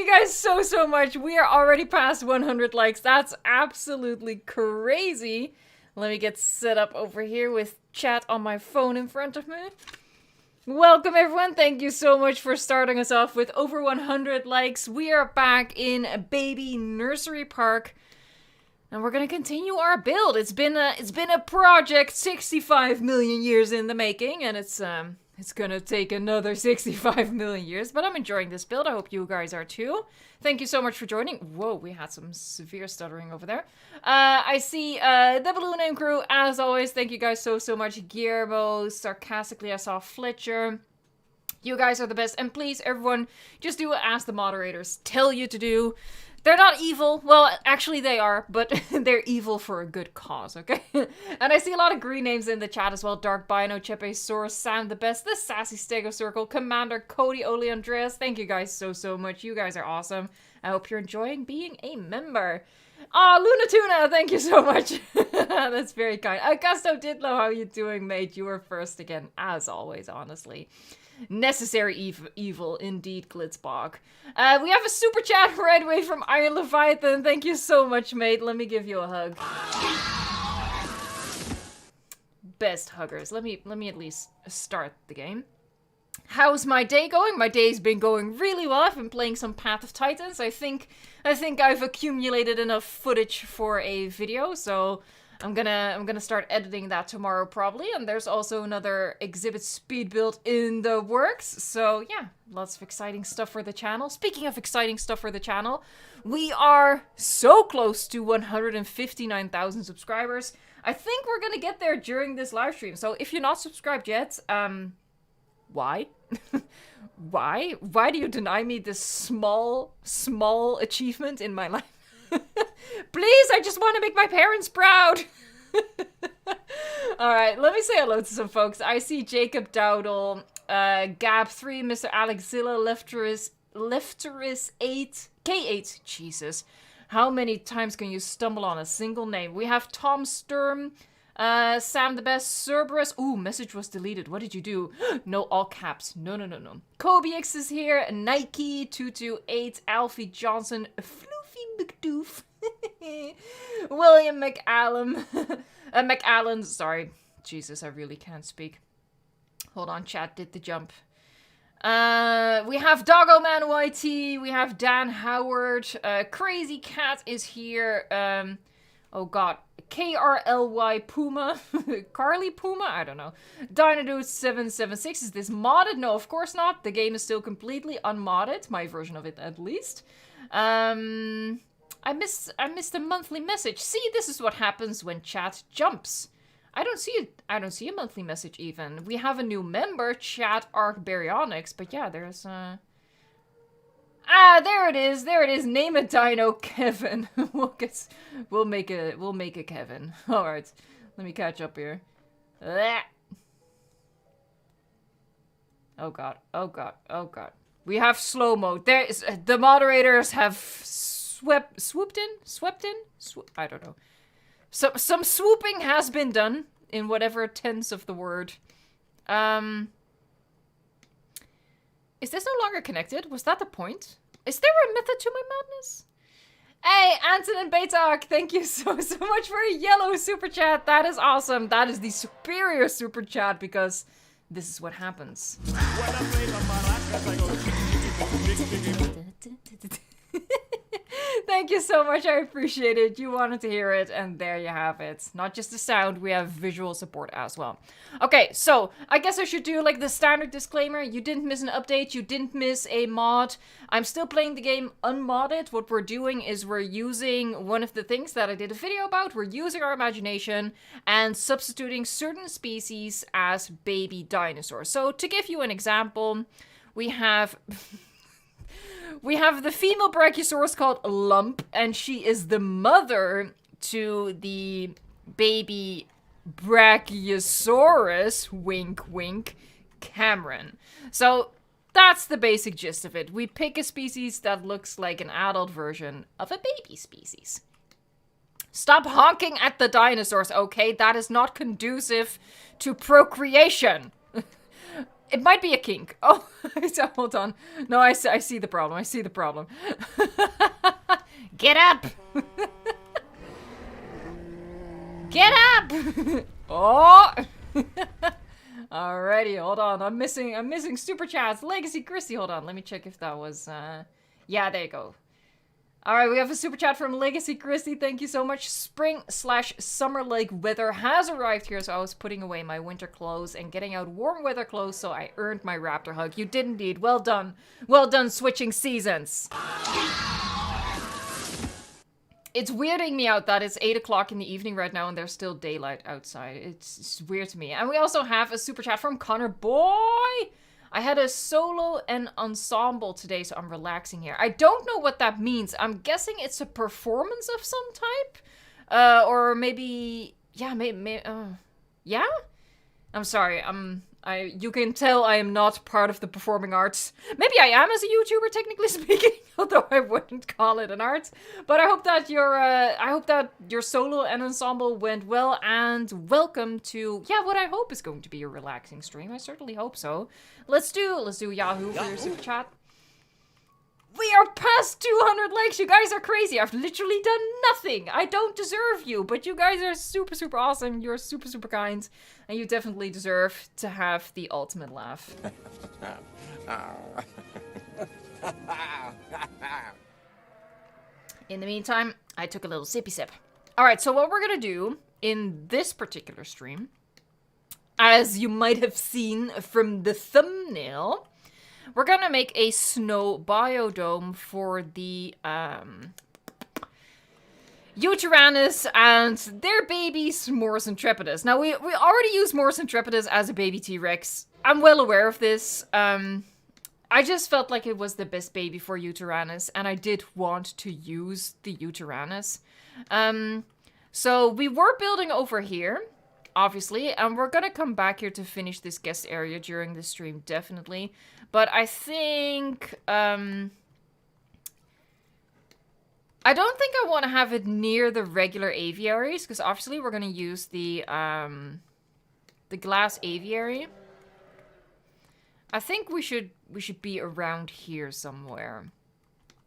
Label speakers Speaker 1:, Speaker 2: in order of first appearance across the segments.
Speaker 1: you guys so much. We are already past 100 likes. That's absolutely crazy. Let me get set up over here with chat on my phone in front of me. Welcome everyone. Thank you so much for starting us off with over 100 likes. We are back in a baby nursery park. And we're gonna continue our build. It's been a project 65 million years in the making, and it's gonna take another 65 million years. But I'm enjoying this build. I hope you guys are too. Thank you so much for joining. Whoa, we had some severe stuttering over there. I see the Blue Name Crew as always. Thank you guys so much. Guillermo, sarcastically I saw Fletcher. You guys are the best, and please everyone just do as the moderators tell you to do. They're not evil. Well, actually they are, but they're evil for a good cause, okay? And I see a lot of green names in the chat as well. Dark Bino, Chepe, Source, Sam the Best, the Sassy Stego Circle, Commander, Cody, Oli, Andreas. Thank you guys so much. You guys are awesome. I hope you're enjoying being a member. Aw, Luna Tuna, thank you so much. That's very kind. Augusto Didlow, how you doing, mate? You were first again, as always, honestly. Necessary evil, indeed, Glitzbog. We have a super chat right away from Iron Leviathan. Thank you so much, mate. Let me give you a hug. Best huggers. Let me at least start the game. How's my day going? My day's been going really well. I've been playing some Path of Titans. I think I've accumulated enough footage for a video, so I'm gonna start editing that tomorrow probably, and there's also another exhibit speed build in the works. So yeah, lots of exciting stuff for the channel. Speaking of exciting stuff for the channel, we are so close to 159,000 subscribers. I think we're gonna get there during this live stream. So if you're not subscribed yet, why? Why do you deny me this small achievement in my life? Please, I just want to make my parents proud. Alright, let me say hello to some folks. I see Jacob Dowdle, Gab3, Mr. Alexilla, Lefteris 8, K8, Jesus. How many times can you stumble on a single name? We have Tom Sturm, Sam the Best, Cerberus. Ooh, message was deleted. What did you do? No, all caps. No. Kobe X is here, Nike, 228, Alfie Johnson, McDoof. William McAllen. McAllen, sorry. Jesus, I really can't speak. Hold on, chat did the jump. We have Doggo Man YT. We have Dan Howard. Crazy Cat is here. Oh god. KRLY Puma. Carly Puma? I don't know. Dinodude776. Is this modded? No, of course not. The game is still completely unmodded. My version of it, at least. I missed a monthly message. See, this is what happens when chat jumps. I don't see a monthly message even. We have a new member, Chat Arc Baryonyx, but yeah, there's there it is. Name a dino Kevin. We'll make a Kevin. All right. Let me catch up here. Oh god. We have slow mode. There is the moderators have swooped in. I don't know. So some swooping has been done in whatever tense of the word. Is this no longer connected? Was that the point? Is there a method to my madness? Hey, Anton and Betak, thank you so much for a yellow super chat. That is awesome. That is the superior super chat because this is what happens. Thank you so much, I appreciate it. You wanted to hear it, and there you have it. Not just the sound, we have visual support as well. Okay, so I guess I should do like the standard disclaimer. You didn't miss an update, you didn't miss a mod. I'm still playing the game unmodded. What we're doing is we're using one of the things that I did a video about. We're using our imagination and substituting certain species as baby dinosaurs. So to give you an example, we have... We have the female Brachiosaurus called Lump, and she is the mother to the baby Brachiosaurus, wink wink, Cameron. So that's the basic gist of it. We pick a species that looks like an adult version of a baby species. Stop honking at the dinosaurs, okay? That is not conducive to procreation. It might be a kink. Oh, so hold on. No, I see the problem. I see the problem. Get up! Get up! Oh! Alrighty, hold on. I'm missing super chats. Legacy Chrissy, hold on. Let me check if that was yeah, there you go. Alright, we have a super chat from Legacy Christy. Thank you so much. Spring/summer-like weather has arrived here, so I was putting away my winter clothes and getting out warm weather clothes, so I earned my raptor hug. You did indeed. Well done. Well done switching seasons. It's weirding me out that it's 8 o'clock in the evening right now and there's still daylight outside. It's weird to me. And we also have a super chat from Connor Boy. I had a solo and ensemble today, so I'm relaxing here. I don't know what that means. I'm guessing it's a performance of some type. Or maybe... Yeah, maybe... yeah? I'm sorry, you can tell I am not part of the performing arts. Maybe I am as a YouTuber, technically speaking, although I wouldn't call it an art. But I hope that your solo and ensemble went well, and welcome to, yeah, what I hope is going to be a relaxing stream. I certainly hope so. Let's do Yahoo for your super chat. We are past 200 likes. You guys are crazy. I've literally done nothing. I don't deserve you, but you guys are super, super awesome. You're super, super kind. And you definitely deserve to have the ultimate laugh. In the meantime, I took a little sippy sip. Alright, so what we're gonna do in this particular stream, as you might have seen from the thumbnail, we're gonna make a snow biodome for the Euteranus and their babies, Morris Intrepidus. Now, we already used Morris Intrepidus as a baby T-Rex. I'm well aware of this. I just felt like it was the best baby for Euteranus, and I did want to use the Euteranus. So we were building over here, obviously, and we're gonna come back here to finish this guest area during the stream, definitely. But I think, I don't think I want to have it near the regular aviaries, because obviously we're going to use the glass aviary. I think we should be around here somewhere.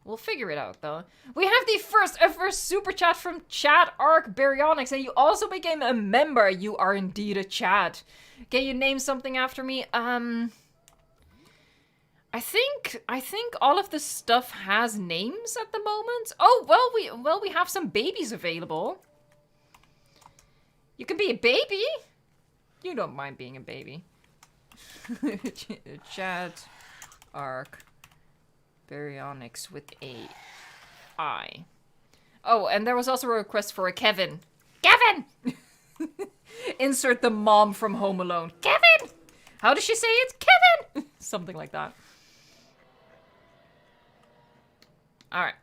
Speaker 1: We'll figure it out, though. We have the first ever super chat from Chad Arc Baryonyx, and you also became a member. You are indeed a Chad. Can you name something after me? I think all of the stuff has names at the moment. Oh, well, we have some babies available. You can be a baby. You don't mind being a baby. Chad Arc Baryonyx with a I. Oh, and there was also a request for a Kevin. Kevin! Insert the mom from Home Alone. Kevin! How does she say it? Kevin! Something like that. Alright.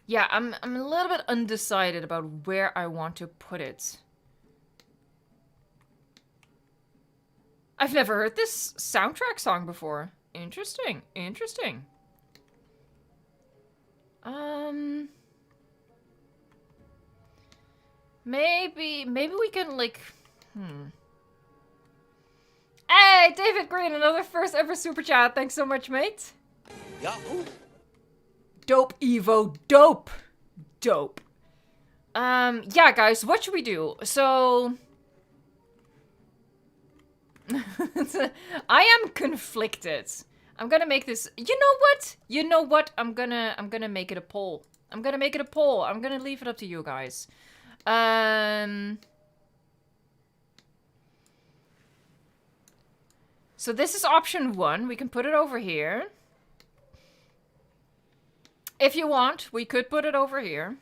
Speaker 1: Yeah, I'm a little bit undecided about where I want to put it. I've never heard this soundtrack song before. Interesting, interesting. Maybe we can, like, Hey, David Green, another first ever super chat. Thanks so much, mate. Yahoo! Dope, Evo. Dope. Dope. Yeah, guys, what should we do? So... I am conflicted. I'm gonna make this... You know what? You know what? I'm gonna make it a poll. I'm gonna make it a poll. I'm gonna leave it up to you guys. So this is option 1. We can put it over here. If you want, we could put it over here.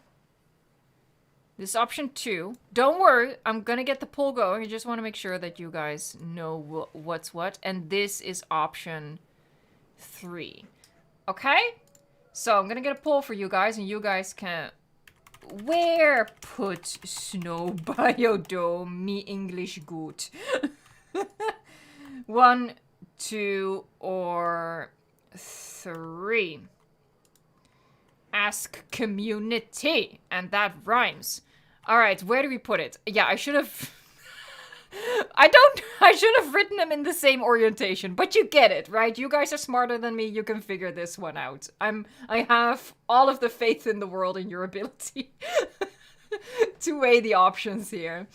Speaker 1: This is option 2. Don't worry, I'm gonna get the poll going. I just want to make sure that you guys know what's what. And this is option 3. Okay? So I'm gonna get a poll for you guys, and you guys can... Where put snow biodome me English good? 1, 2, or 3. Ask community. And that rhymes. Alright, where do we put it? Yeah, I should have... I should have written them in the same orientation, but you get it, right? You guys are smarter than me. You can figure this one out. I have all of the faith in the world in your ability to weigh the options here.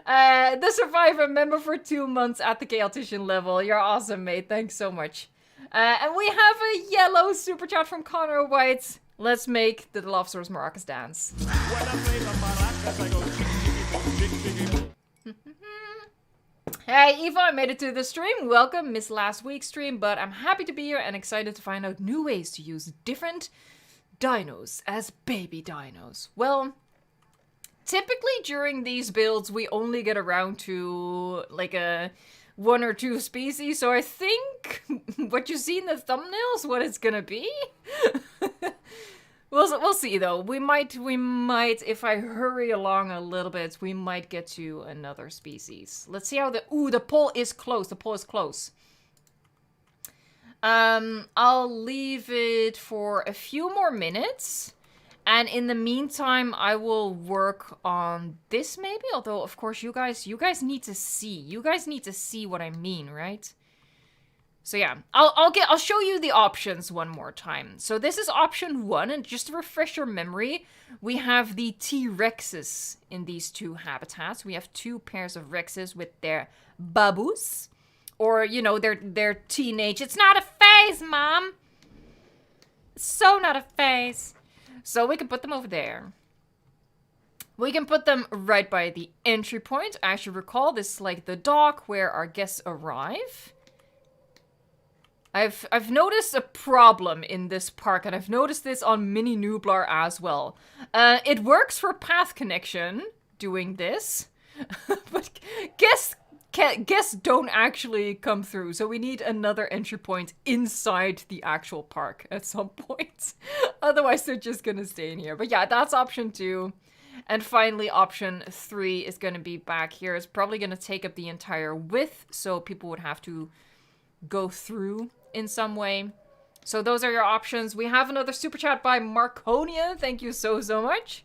Speaker 1: The Survivor member for 2 months at the Chaotician level. You're awesome, mate. Thanks so much. And we have a yellow super chat from Connor White. Let's make the Dilophosaurus maracas dance. Hey Eva, I made it to the stream. Welcome, missed last week's stream, but I'm happy to be here and excited to find out new ways to use different dinos as baby dinos. Well, typically during these builds, we only get around to like a 1 or 2 species, so I think what you see in the thumbnails, what it's gonna be. We'll see though. We might, if I hurry along a little bit, we might get to another species. Let's see how the poll is close. The poll is close. I'll leave it for a few more minutes. And in the meantime, I will work on this maybe. Although, of course, you guys need to see. You guys need to see what I mean, right? So yeah, I'll show you the options one more time. So this is option 1, and just to refresh your memory, we have the T-Rexes in these 2 habitats. We have 2 pairs of Rexes with their babus, or you know, their teenage. It's not a phase, Mom. It's so not a phase. So we can put them over there. We can put them right by the entry point. I actually recall this is like the dock where our guests arrive. I've noticed a problem in this park, and I've noticed this on Mini Nublar as well. It works for path connection, doing this, but guests don't actually come through, so we need another entry point inside the actual park at some point. Otherwise, they're just gonna stay in here. But yeah, that's option 2. And finally, option 3 is gonna be back here. It's probably gonna take up the entire width, so people would have to go through in some way. So those are your options. We have another super chat by Marconia. Thank you so much.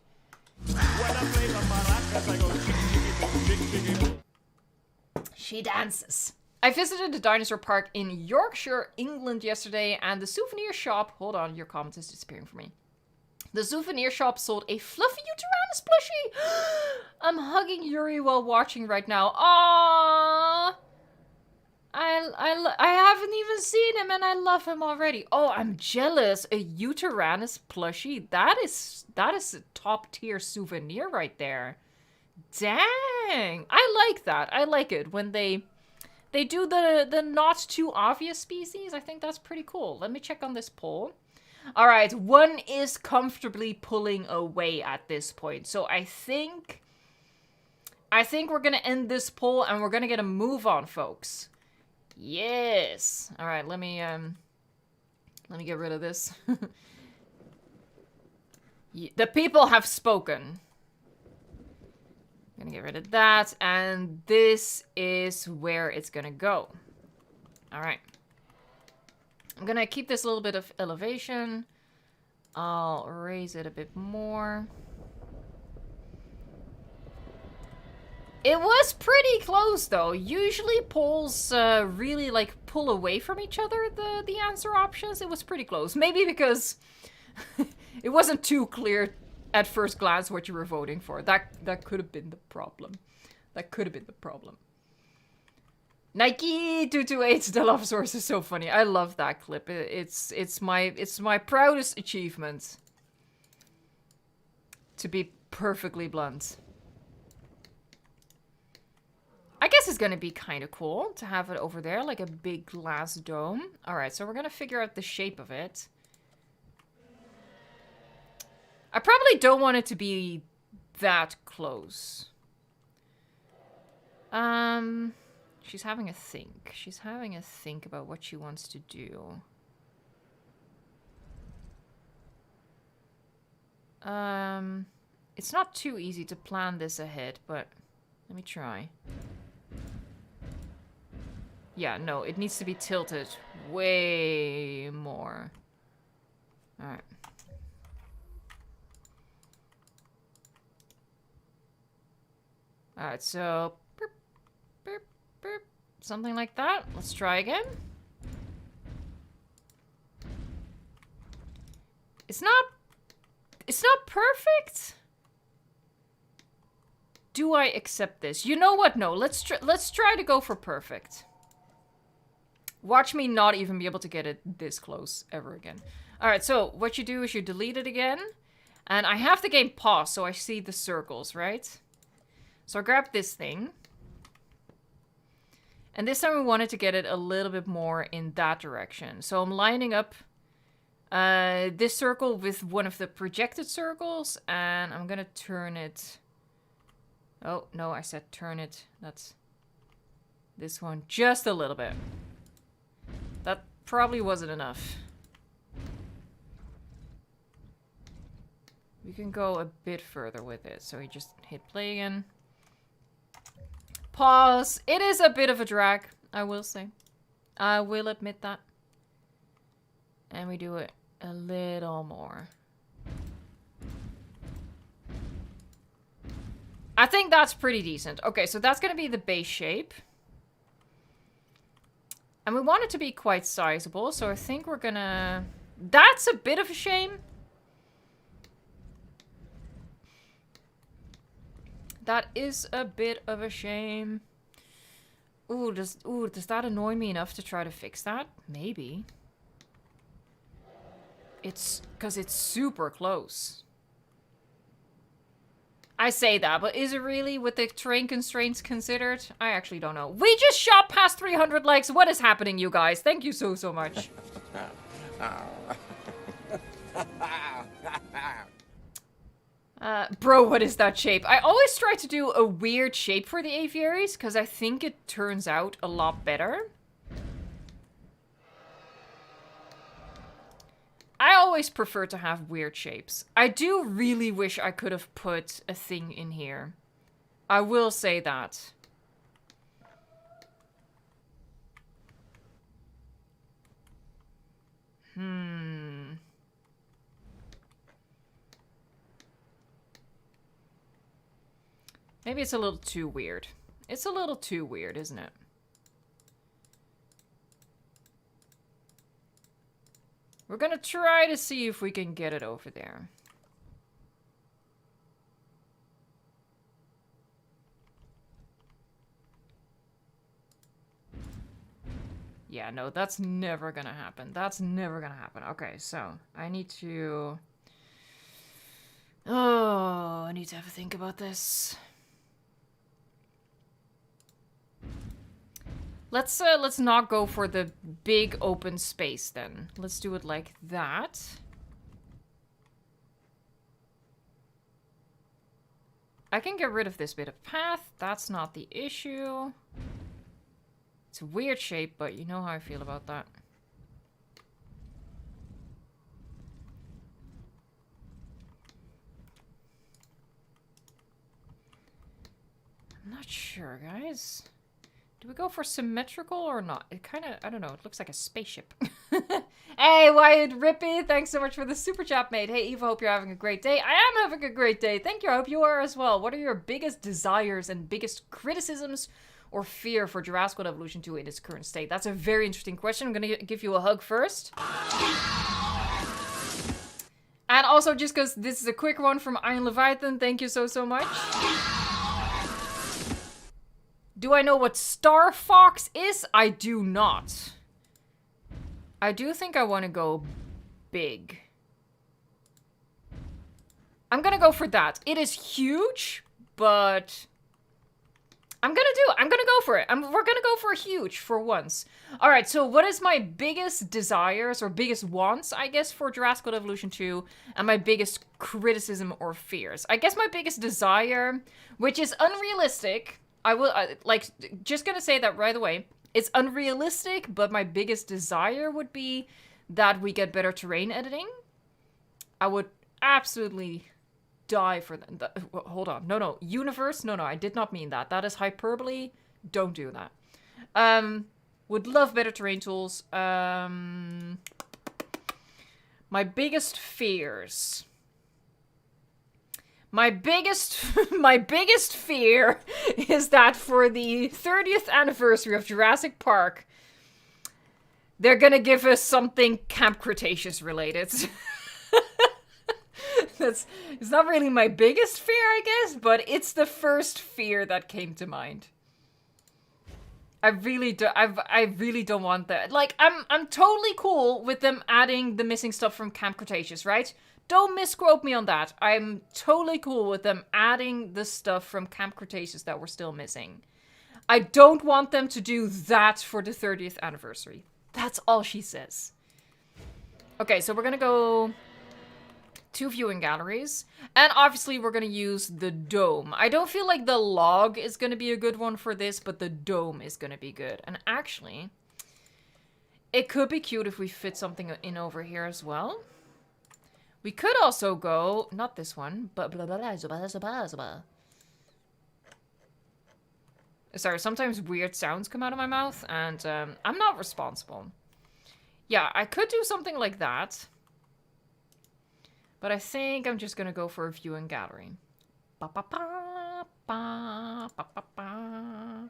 Speaker 1: She dances. I visited a dinosaur park in Yorkshire, England yesterday, and the souvenir shop... Hold on, your comment is disappearing for me. The souvenir shop sold a fluffy Uteranus plushie. I'm hugging Yuri while watching right now. Aww. I haven't even seen him, and I love him already. Oh, I'm jealous. A Uteranus plushie. That is a top tier souvenir right there. Dang. I like that. I like it when they do the not too obvious species. I think that's pretty cool. Let me check on this poll. All right, 1 is comfortably pulling away at this point. So I think we're going to end this poll and we're going to get a move on, folks. Yes. All right, let me get rid of this. The people have spoken. I'm gonna get rid of that, and this is where it's gonna go. All right. I'm gonna keep this a little bit of elevation. I'll raise it a bit more. It was pretty close, though. Usually polls really, like, pull away from each other, the answer options. It was pretty close. Maybe because it wasn't too clear at first glance what you were voting for. That could have been the problem. That could have been the problem. Nike228 Dilophosaurus is so funny. I love that clip. It's my proudest achievement. To be perfectly blunt. I guess it's gonna be kind of cool to have it over there, like a big glass dome. Alright, so we're gonna figure out the shape of it. I probably don't want it to be that close. She's having a think. She's having a think about what she wants to do. It's not too easy to plan this ahead, but let me try. Yeah, no, it needs to be tilted way more. Alright. Alright, so... Something like that. Let's try again. It's not perfect. Do I accept this? You know what? No, let's try to go for perfect. Watch me not even be able to get it this close ever again. All right, so what you do is you delete it again. And I have the game paused so I see the circles, right? So I grab this thing. And this time we wanted to get it a little bit more in that direction. So I'm lining up this circle with one of the projected circles. And I'm going to turn it... Oh, no, I said turn it. That's this one just a little bit. That probably wasn't enough. We can go a bit further with it. So we just hit play again. Pause. It is a bit of a drag, I will say. I will admit that. And we do it a little more. I think that's pretty decent. Okay, so that's going to be the base shape. And we want it to be quite sizable, so I think we're going to... That's a bit of a shame. That is a bit of a shame. Ooh, does that annoy me enough to try to fix that? Maybe. It's... because it's super close. I say that, but is it really with the terrain constraints considered? I actually don't know. We just shot past 300 likes. What is happening, you guys? Thank you so much. Bro, what is that shape? I always try to do a weird shape for the aviaries, because I think it turns out a lot better. I always prefer to have weird shapes. I do really wish I could have put a thing in here. I will say that. Maybe it's a little too weird. It's a little too weird, isn't it? We're gonna try to see if we can get it over there. Yeah, no, that's never gonna happen. That's never gonna happen. Okay, so I need to... Oh, I need to have a think about this. Let's not go for the big open space then. Let's do it like that. I can get rid of this bit of path. That's not the issue. It's a weird shape, but you know how I feel about that. I'm not sure, guys. Do we go for symmetrical or not? It kind of, I don't know, it looks like a spaceship. Hey, Wyatt Rippy, thanks so much for the super chat, mate. Hey, Eva, hope you're having a great day. I am having a great day. Thank you, I hope you are as well. What are your biggest desires and biggest criticisms or fear for Jurassic World Evolution 2 in its current state? That's a very interesting question. I'm going to give you a hug first. And also, just because this is a quick one from Iron Leviathan, thank you so much. Do I know what Star Fox is? I do not. I do think I want to go big. I'm gonna go for that. It is huge, but I'm gonna go for it. We're gonna go for huge for once. All right, so what is my biggest desires or biggest wants, I guess, for Jurassic World Evolution 2 and my biggest criticism or fears? I guess my biggest desire, which is unrealistic, just gonna say that right away. It's unrealistic, but my biggest desire would be that we get better terrain editing. I would absolutely die for that. Hold on. No. Universe? No, I did not mean that. That is hyperbole. Don't do that. Would love better terrain tools. My biggest fears. My biggest fear is that for the 30th anniversary of Jurassic Park, they're gonna give us something Camp Cretaceous related. It's not really my biggest fear, I guess, but it's the first fear that came to mind. I really don't want that. Like, I'm totally cool with them adding the missing stuff from Camp Cretaceous, right? Don't misquote me on that. I'm totally cool with them adding the stuff from Camp Cretaceous that we're still missing. I don't want them to do that for the 30th anniversary. That's all she says. Okay, so we're gonna go 2 viewing galleries. And obviously we're gonna use the dome. I don't feel like the log is gonna be a good one for this, but the dome is gonna be good. And actually, it could be cute if we fit something in over here as well. We could also go, not this one, but blah, blah, blah, blah, blah, blah. Sorry, sometimes weird sounds come out of my mouth, and I'm not responsible. Yeah, I could do something like that. But I think I'm just gonna go for a viewing gallery. Ba, ba, ba, ba, ba, ba, ba.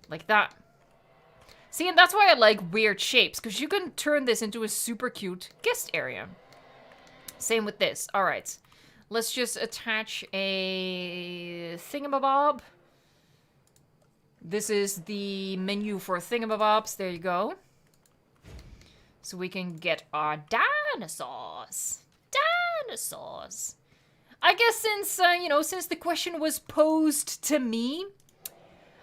Speaker 1: Like that. See, and that's why I like weird shapes, because you can turn this into a super cute guest area. Same with this. All right. Let's just attach a thingamabob. This is the menu for thingamabobs. There you go. So we can get our dinosaurs. Dinosaurs. I guess since, since the question was posed to me,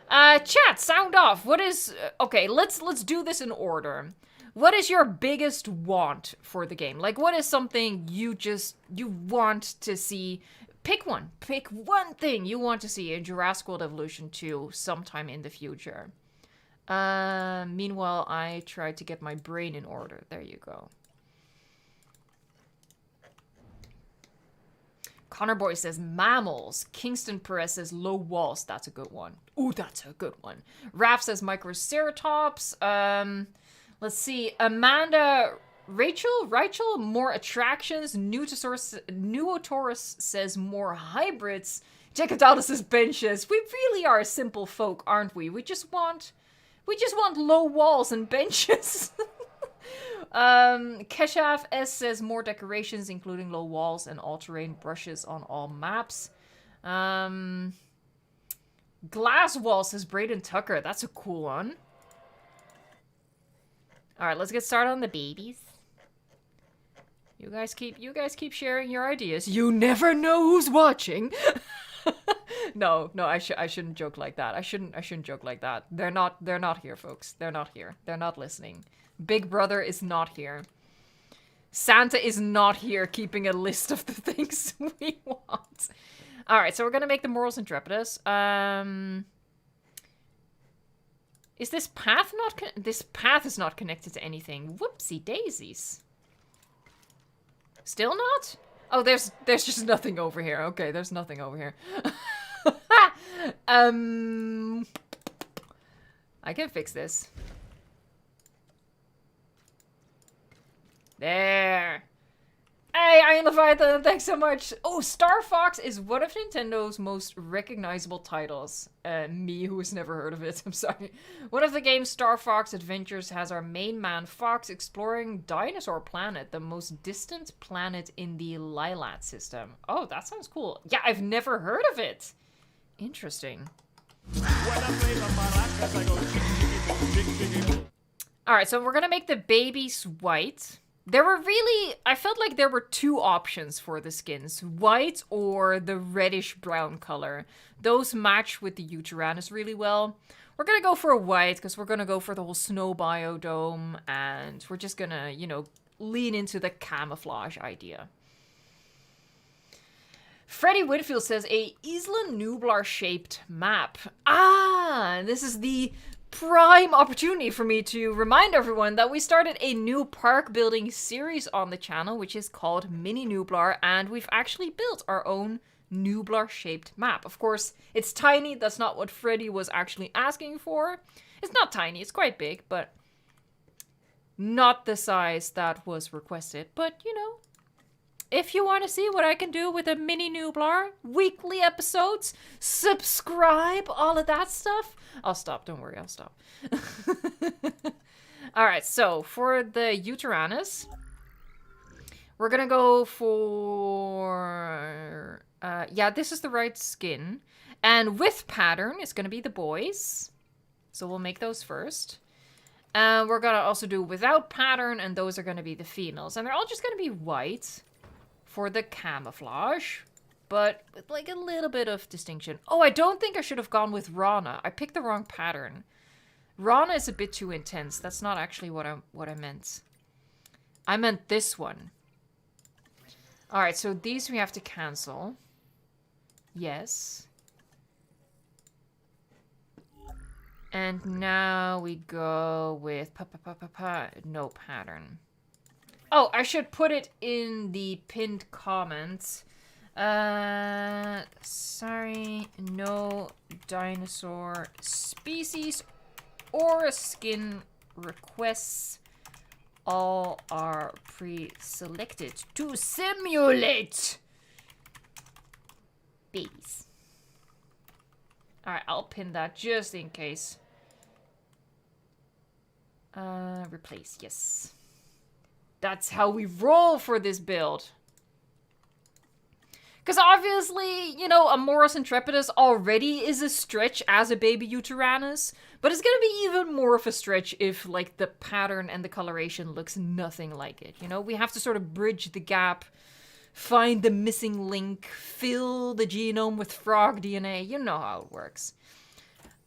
Speaker 1: chat, sound off. What is... okay, let's do this in order. What is your biggest want for the game? Like, what is something you want to see? Pick one. Pick one thing you want to see in Jurassic World Evolution 2 sometime in the future. Meanwhile, I tried to get my brain in order. There you go. Connor Boy says mammals. Kingston Perez says low walls. That's a good one. Ooh, that's a good one. Raph says microceratops. Let's see. Amanda Rachel, more attractions. Nuotaurus says more hybrids. Jacodalda says benches. We really are a simple folk, aren't we? We just want low walls and benches. Keshaf S says more decorations, including low walls and all-terrain brushes on all maps. Glass wall says Braden Tucker. That's a cool one. All right, let's get started on the babies. You guys keep sharing your ideas. You never know who's watching. No, I shouldn't joke like that. I shouldn't joke like that. They're not here, folks. They're not here. They're not listening. Big Brother is not here. Santa is not here keeping a list of the things we want. All right, so we're gonna make the Morals Intrepidus. Is this path not? This path is not connected to anything. Whoopsie daisies. Still not? Oh, there's just nothing over here. Okay, there's nothing over here. I can fix this. There. Hey, I Leviathan, thanks so much. Oh, Star Fox is one of Nintendo's most recognizable titles. Me, who has never heard of it, I'm sorry. One of the game's Star Fox adventures has our main man, Fox, exploring Dinosaur Planet, the most distant planet in the Lilat system. Oh, that sounds cool. Yeah, I've never heard of it. Interesting. Alright, so we're gonna make the babies white. I felt like there were 2 options for the skins. White or the reddish-brown color. Those match with the Uteranus really well. We're gonna go for a white, because we're gonna go for the whole snow biodome, and we're just gonna, lean into the camouflage idea. Freddie Whitfield says, a Isla Nublar-shaped map. Ah, this is the prime opportunity for me to remind everyone that we started a new park building series on the channel, which is called Mini Nublar, and we've actually built our own Nublar shaped map. Of course, it's tiny. That's not what Freddy was actually asking for. It's not tiny, it's quite big, but not the size that was requested. But, if you want to see what I can do with a mini Nublar, weekly episodes, subscribe, all of that stuff. I'll stop. Don't worry. I'll stop. All right. So for the Uteranus, we're going to go for... yeah, this is the right skin. And with pattern, it's going to be the boys. So we'll make those first. And we're going to also do without pattern, and those are going to be the females. And they're all just going to be white for the camouflage, but with like a little bit of distinction. Oh, I don't think I should have gone with Rana. I picked the wrong pattern. Rana is a bit too intense. That's not actually what I meant. I meant this one. All right, so these we have to cancel. Yes. And now we go with no pattern. Oh, I should put it in the pinned comments. Sorry, no dinosaur species or skin requests. All are pre-selected to simulate babies. Alright, I'll pin that just in case. Replace, yes. That's how we roll for this build. Because obviously, you know, a Morus Intrepidus already is a stretch as a baby Uteranus. But it's going to be even more of a stretch if, like, the pattern and the coloration looks nothing like it. You know, we have to sort of bridge the gap, find the missing link, fill the genome with frog DNA. You know how it works.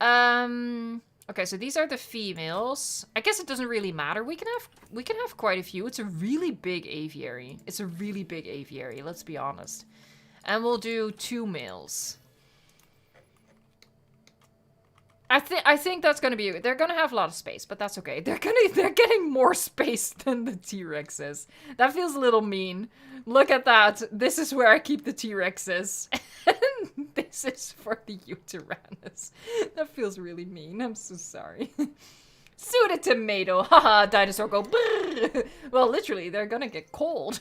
Speaker 1: Okay, so these are the females. I guess it doesn't really matter. We can have quite a few. It's a really big aviary. It's a really big aviary, let's be honest. And we'll do 2 males. I think that's gonna be... They're gonna have a lot of space, but that's okay. They're getting more space than the T-Rexes. That feels a little mean. Look at that. This is where I keep the T-Rexes. And this is for the Uteranus. That feels really mean. I'm so sorry. Suit a tomato. Haha, dinosaur go brrr. Well, literally, they're gonna get cold.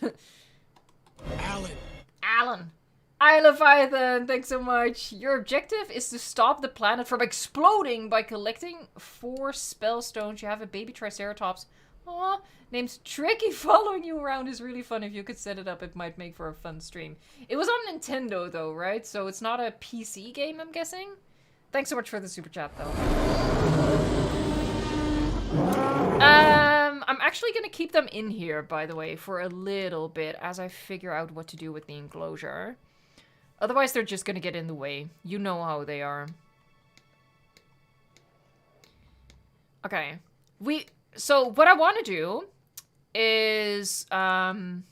Speaker 1: Alan. Hi, Leviathan. Thanks so much. Your objective is to stop the planet from exploding by collecting 4 spell stones. You have a baby Triceratops. Aw, named Tricky. Following you around is really fun. If you could set it up, it might make for a fun stream. It was on Nintendo, though, right? So it's not a PC game, I'm guessing? Thanks so much for the super chat, though. I'm actually going to keep them in here, by the way, for a little bit as I figure out what to do with the enclosure. Otherwise, they're just going to get in the way. You know how they are. Okay. So, what I want to do is... bam.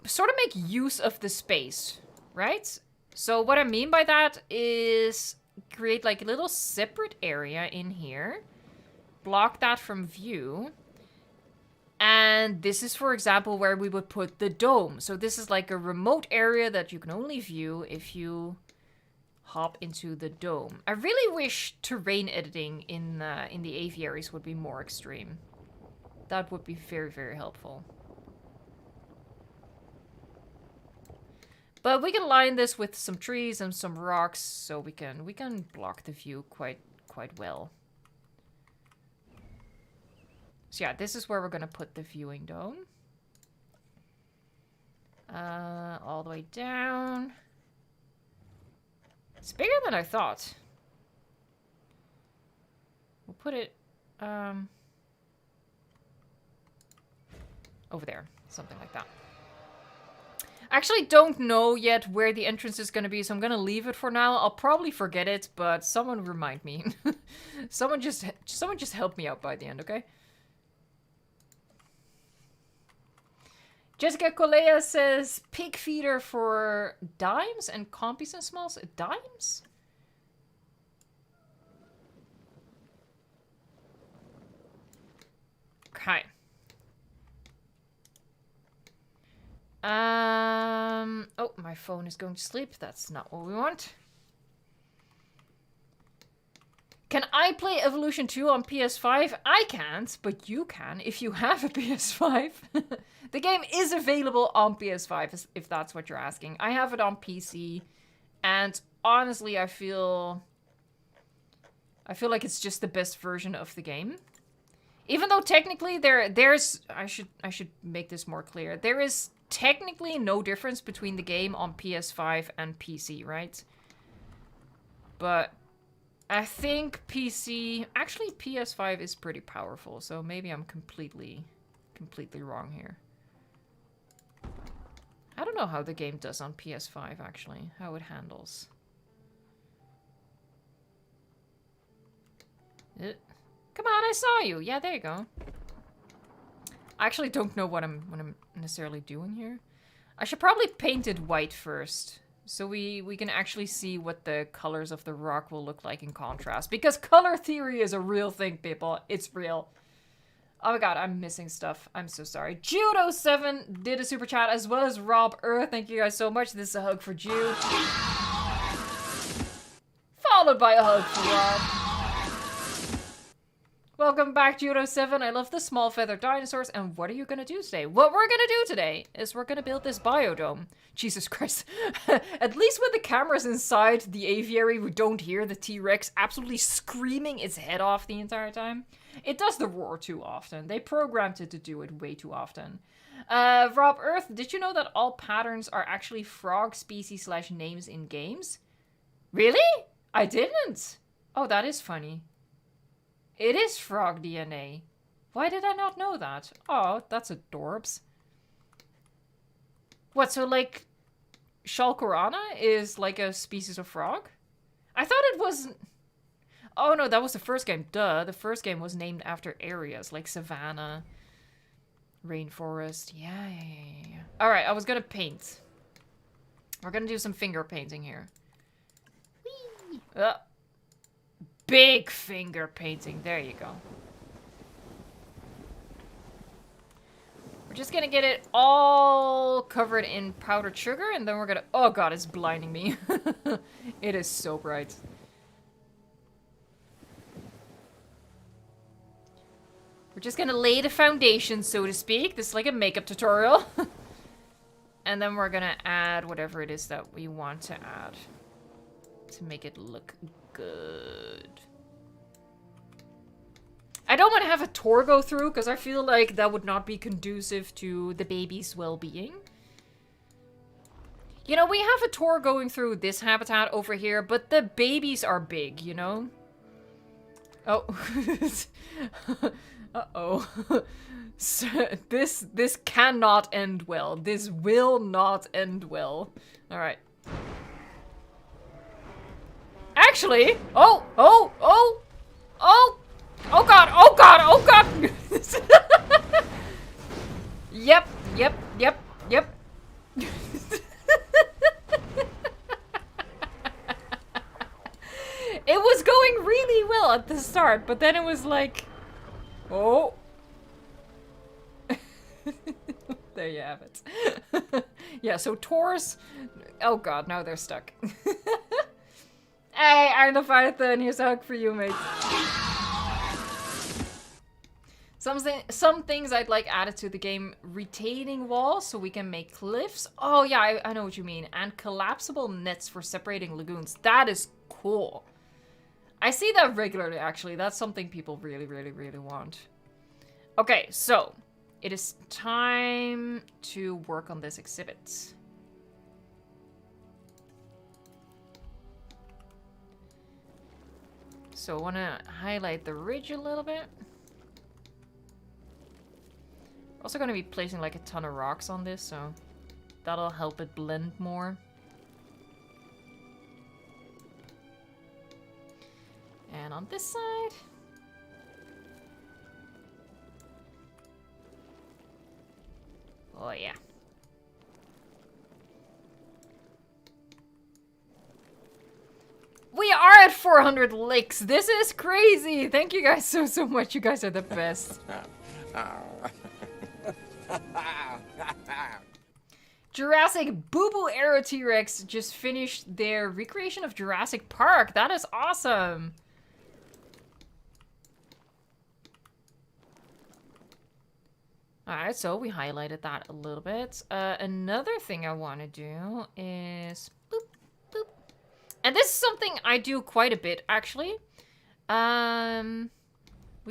Speaker 1: Sort of make use of the space, right? So, what I mean by that is create, like, a little separate area in here. Block that from view. And this is, for example, where we would put the dome. So this is like a remote area that you can only view if you hop into the dome. I really wish terrain editing in the aviaries would be more extreme. That would be very, very helpful. But we can line this with some trees and some rocks, so we can block the view quite well. So yeah, this is where we're going to put the viewing dome. All the way down. It's bigger than I thought. We'll put it over there. Something like that. I actually don't know yet where the entrance is going to be, so I'm going to leave it for now. I'll probably forget it, but someone remind me. someone just help me out by the end, okay? Jessica Colea says, pig feeder for dimes and compies and smalls. Dimes? Okay. Oh, my phone is going to sleep. That's not what we want. Can I I play Evolution 2 on PS5? I can't, but you can if you have a PS5. The game is available on PS5, if that's what you're asking. I have it on PC, and honestly, I feel like it's just the best version of the game. Even though technically there's I should make this more clear. There is technically no difference between the game on PS5 and PC, right? But I think actually PS5 is pretty powerful, so maybe I'm completely wrong here. I don't know how the game does on PS5, actually, how it handles. Come on, I saw you. Yeah, there you go. I actually don't know what I'm necessarily doing here. I should probably paint it white first, so we can actually see what the colors of the rock will look like in contrast. Because color theory is a real thing, people. It's real. Oh my god, I'm missing stuff. I'm so sorry. Judo7 did a super chat, as well as Rob Earth. Thank you guys so much. This is a hug for Jude. Followed by a hug for Rob. Welcome back, Judo7. I love the small feathered dinosaurs. And what are you gonna do today? What we're gonna do today is we're gonna build this biodome. Jesus Christ. At least with the cameras inside the aviary, we don't hear the T-Rex absolutely screaming its head off the entire time. It does the roar too often. They programmed it to do it way too often. Rob Earth, did you know that all patterns are actually frog species / names in games? Really? I didn't. Oh, that is funny. It is frog DNA. Why did I not know that? Oh, that's adorbs. What, so like Shalkorana is like a species of frog? I thought it was... Oh no, that was the first game. Duh, the first game was named after areas like savanna, rainforest. Yeah. Alright, I was gonna paint. We're gonna do some finger painting here. Whee! Big finger painting. There you go. We're just gonna get it all covered in powdered sugar, and then we're gonna... Oh god, it's blinding me. It is so bright. We're just gonna lay the foundation, so to speak. This is like a makeup tutorial. And then we're gonna add whatever it is that we want to add to make it look good. I don't want to have a tour go through, because I feel like that would not be conducive to the baby's well-being. You know, we have a tour going through this habitat over here, but the babies are big, you know? Oh. Uh-oh. So, this cannot end well. This will not end well. Alright. Actually, oh god, Yep. It was going really well at the start, but then it was like, oh. There you have it. Yeah, so tours, oh god, now they're stuck. Hey, Arne Python, here's a hug for you, mate. Some things I'd like added to the game. Retaining walls so we can make cliffs. Oh yeah, I know what you mean. And collapsible nets for separating lagoons. That is cool. I see that regularly, actually. That's something people really, really, really want. Okay, so it is time to work on this exhibit. So I want to highlight the ridge a little bit. We're also going to be placing like a ton of rocks on this, so that'll help it blend more. And on this side. Oh yeah. We are at 400 likes. This is crazy. Thank you guys so much. You guys are the best. Jurassic Boo Boo Aero T-Rex just finished their recreation of Jurassic Park. That is awesome. Alright, so we highlighted that a little bit. Another thing I want to do is... Boop, boop. And this is something I do quite a bit, actually. We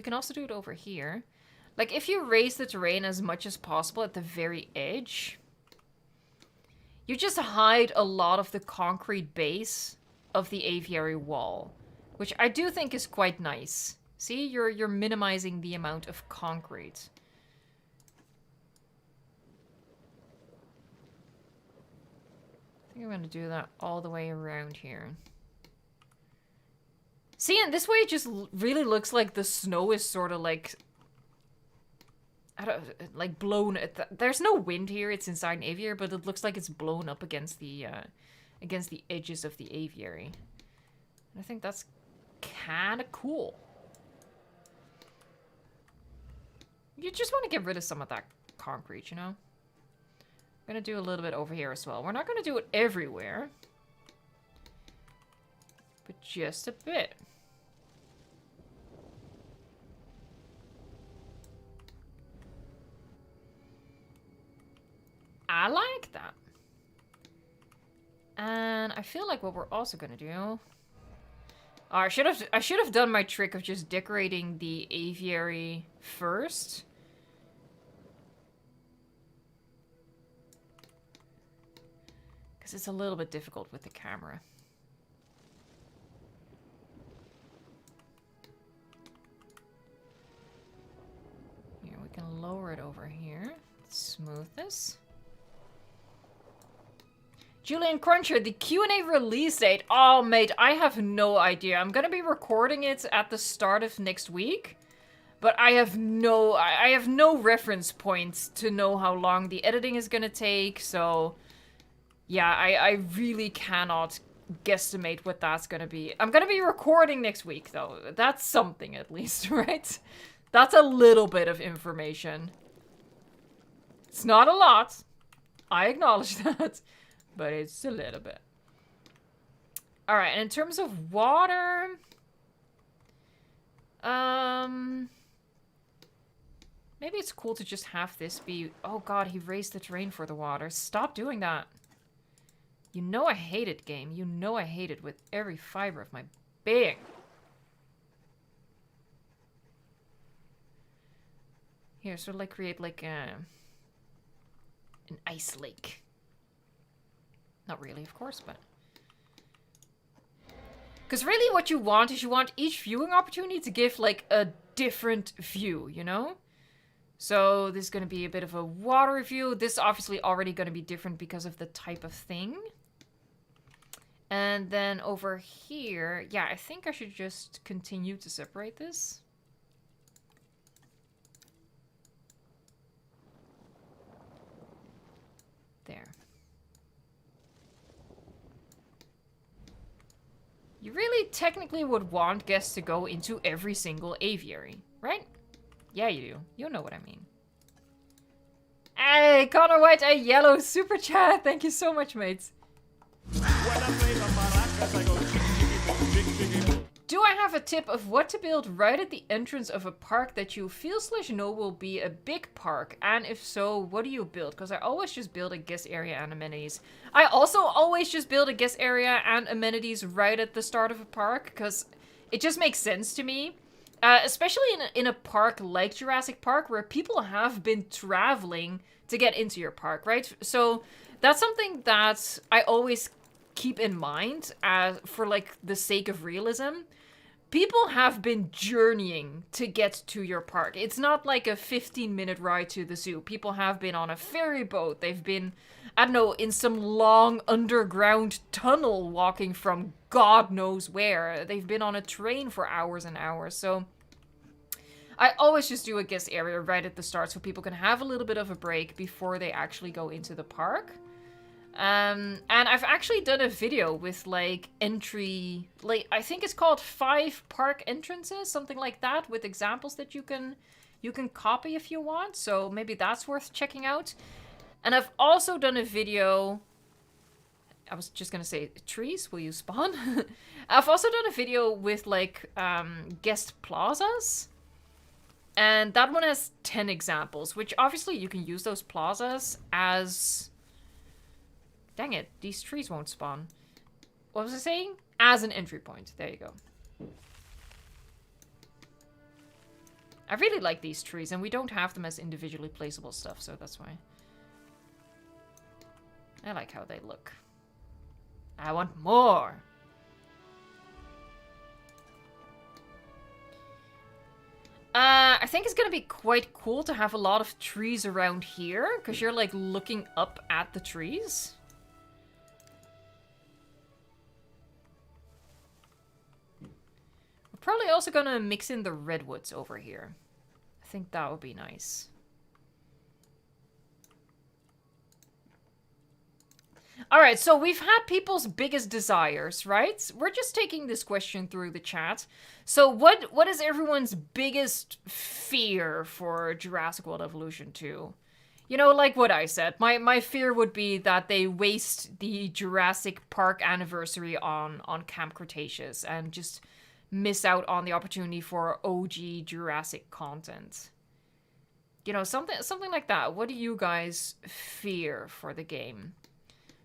Speaker 1: can also do it over here. Like, if you raise the terrain as much as possible at the very edge, you just hide a lot of the concrete base of the aviary wall, which I do think is quite nice. See, you're minimizing the amount of concrete. I think I'm gonna do that all the way around here. See, and this way it just really looks like the snow is sort of like... I don't... like blown... There's no wind here, it's inside an aviary, but it looks like it's blown up against the edges of the aviary. And I think that's kind of cool. You just want to get rid of some of that concrete, you know? I'm gonna do a little bit over here as well. We're not gonna do it everywhere, but just a bit. I like that. And I feel like what we're also gonna do... Oh, I should have done my trick of just decorating the aviary first. Because it's a little bit difficult with the camera. Here, we can lower it over here. Smooth this. Julian Cruncher, the Q&A release date. Oh, mate, I have no idea. I'm gonna be recording it at the start of next week. But I have no reference points to know how long the editing is gonna take, so... Yeah, I really cannot guesstimate what that's gonna be. I'm gonna be recording next week, though. That's something, at least, right? That's a little bit of information. It's not a lot. I acknowledge that. But it's a little bit. Alright, and in terms of water... Maybe it's cool to just have this be... Oh god, he raised the terrain for the water. Stop doing that. You know I hate it, game. You know I hate it with every fiber of my being. Here, so like create like an ice lake. Not really, of course, but... Because really what you want is you want each viewing opportunity to give like a different view, you know? So this is going to be a bit of a water view. This is obviously already going to be different because of the type of thing. And then over here, yeah, I think I should just continue to separate this. There. You really technically would want guests to go into every single aviary, right? Yeah, you do. You know what I mean. Hey, Connor White, a yellow super chat. Thank you so much, mates. Do I have a tip of what to build right at the entrance of a park that you feel/know will be a big park? And if so, what do you build? Because I always just build a guest area and amenities. I also always just build a guest area and amenities right at the start of a park, because it just makes sense to me. Especially in a park like Jurassic Park, where people have been traveling to get into your park, right? So that's something that I always keep in mind for like the sake of realism. People have been journeying to get to your park. It's not like a 15-minute ride to the zoo. People have been on a ferry boat. They've been, I don't know, in some long underground tunnel walking from God knows where. They've been on a train for hours and hours. So I always just do a guest area right at the start so people can have a little bit of a break before they actually go into the park. And I've actually done a video with like entry, like I think it's called 5 park entrances, something like that, with examples that you can copy if you want. So maybe that's worth checking out. And I've also done a video. I was just gonna say, trees, will you spawn? I've also done a video with like guest plazas. And that one has 10 examples, which obviously you can use those plazas as... Dang it, these trees won't spawn. What was I saying? As an entry point. There you go. I really like these trees, and we don't have them as individually placeable stuff, so that's why. I like how they look. I want more! I think it's gonna be quite cool to have a lot of trees around here, because you're like looking up at the trees. We're probably also gonna mix in the redwoods over here. I think that would be nice. Alright, so we've had people's biggest desires, right? We're just taking this question through the chat. So what is everyone's biggest fear for Jurassic World Evolution 2? You know, like what I said, my fear would be that they waste the Jurassic Park anniversary on Camp Cretaceous and just miss out on the opportunity for OG Jurassic content. You know, something like that. What do you guys fear for the game?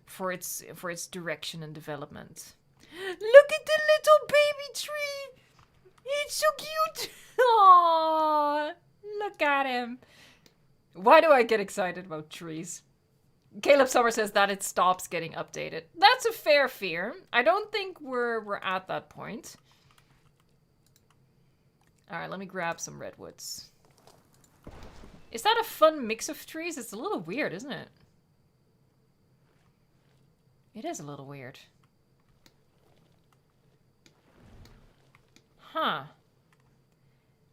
Speaker 1: For its direction and development. Look at the little baby tree! It's so cute! Aww, look at him. Why do I get excited about trees? Caleb Summer says that it stops getting updated. That's a fair fear. I don't think we're at that point. Alright, let me grab some redwoods. Is that a fun mix of trees? It's a little weird, isn't it? It is a little weird. Huh.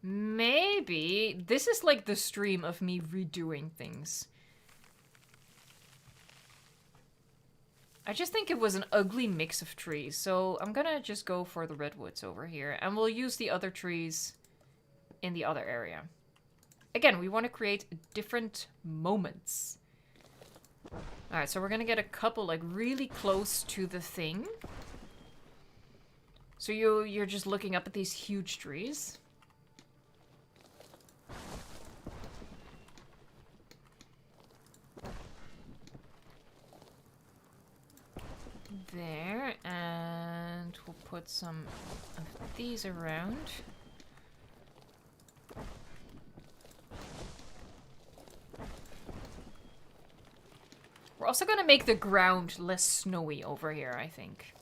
Speaker 1: Maybe this is like the stream of me redoing things. I just think it was an ugly mix of trees, so I'm gonna just go for the redwoods over here, and we'll use the other trees in the other area. Again, we want to create different moments. Alright, so we're gonna get a couple like really close to the thing. So you're just looking up at these huge trees. There, and we'll put some of these around. We're also gonna make the ground less snowy over here, I think.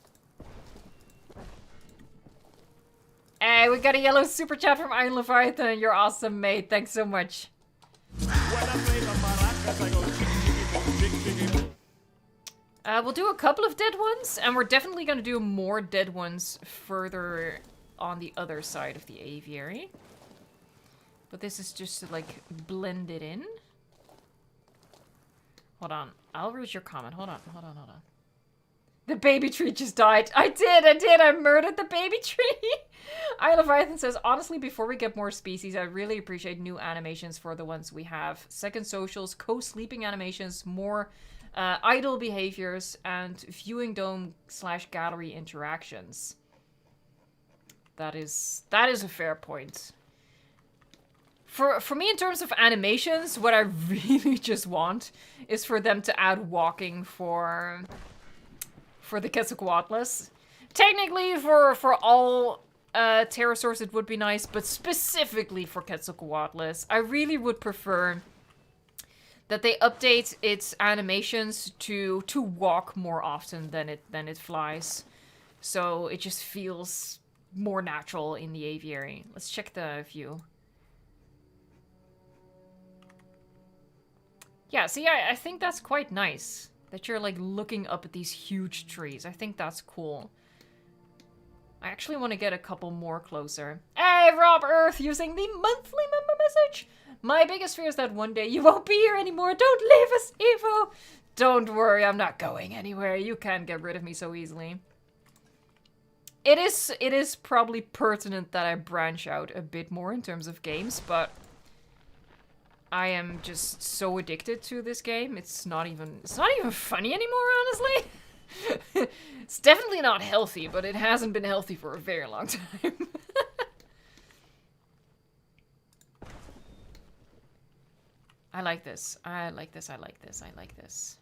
Speaker 1: Hey, we got a yellow super chat from Iron Leviathan. You're awesome, mate. Thanks so much. We'll do a couple of dead ones, and we're definitely gonna do more dead ones further on the other side of the aviary. But this is just to, like, blend it in. Hold on. I'll read your comment. Hold on. The baby tree just died. I did. I murdered the baby tree. Isle of Leviathan says, honestly, before we get more species, I really appreciate new animations for the ones we have. Second socials, co-sleeping animations, more idle behaviors, and viewing dome/gallery interactions. That is a fair point. For me, in terms of animations, what I really just want is for them to add walking for the Quetzalcoatlus. Technically, for all pterosaurs, it would be nice, but specifically for Quetzalcoatlus, I really would prefer that they update its animations to walk more often than it flies, so it just feels more natural in the aviary. Let's check the view. Yeah, see, I think that's quite nice. That you're, like, looking up at these huge trees. I think that's cool. I actually want to get a couple more closer. Hey, Rob Earth, using the monthly member message. My biggest fear is that one day you won't be here anymore. Don't leave us, Evo. Don't worry, I'm not going anywhere. You can't get rid of me so easily. It is probably pertinent that I branch out a bit more in terms of games, but I am just so addicted to this game. It's not even funny anymore, honestly. It's definitely not healthy, but it hasn't been healthy for a very long time. I like this. I like this. I like this. I like this.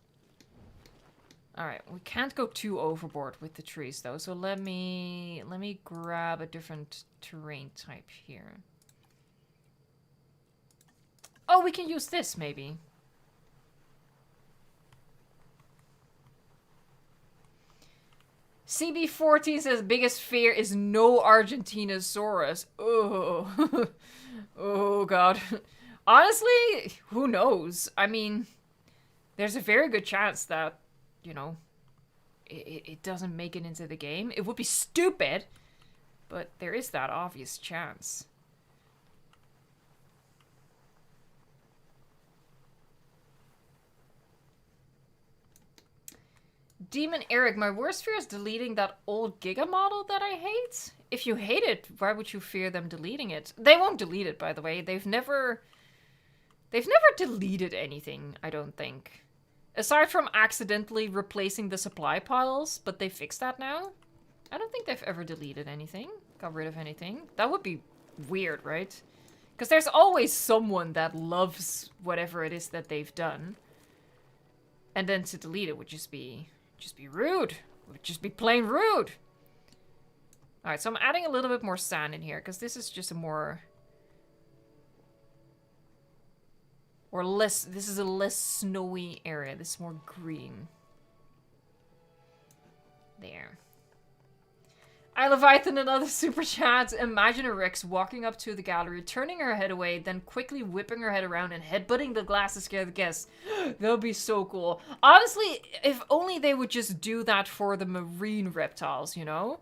Speaker 1: Alright, we can't go too overboard with the trees though, so let me grab a different terrain type here. Oh, we can use this maybe. CB14 says biggest fear is no Argentinosaurus. Oh. Oh god. Honestly, who knows? I mean, there's a very good chance that, you know, it doesn't make it into the game. It would be stupid, but there is that obvious chance. Demon Eric, my worst fear is deleting that old Giga model that I hate. If you hate it, why would you fear them deleting it? They won't delete it, by the way. They've never deleted anything, I don't think. Aside from accidentally replacing the supply piles, but they fixed that now. I don't think they've ever deleted anything, got rid of anything. That would be weird, right? Because there's always someone that loves whatever it is that they've done. And then to delete it would just be rude. It would just be plain rude. Alright, so I'm adding a little bit more sand in here, because this is just a more... Or less, this is a less snowy area. This is more green. There. I Leviathan, another super chat. Imagine a Rex walking up to the gallery, turning her head away, then quickly whipping her head around and headbutting the glass to scare the guests. That would be so cool. Honestly, if only they would just do that for the marine reptiles, you know?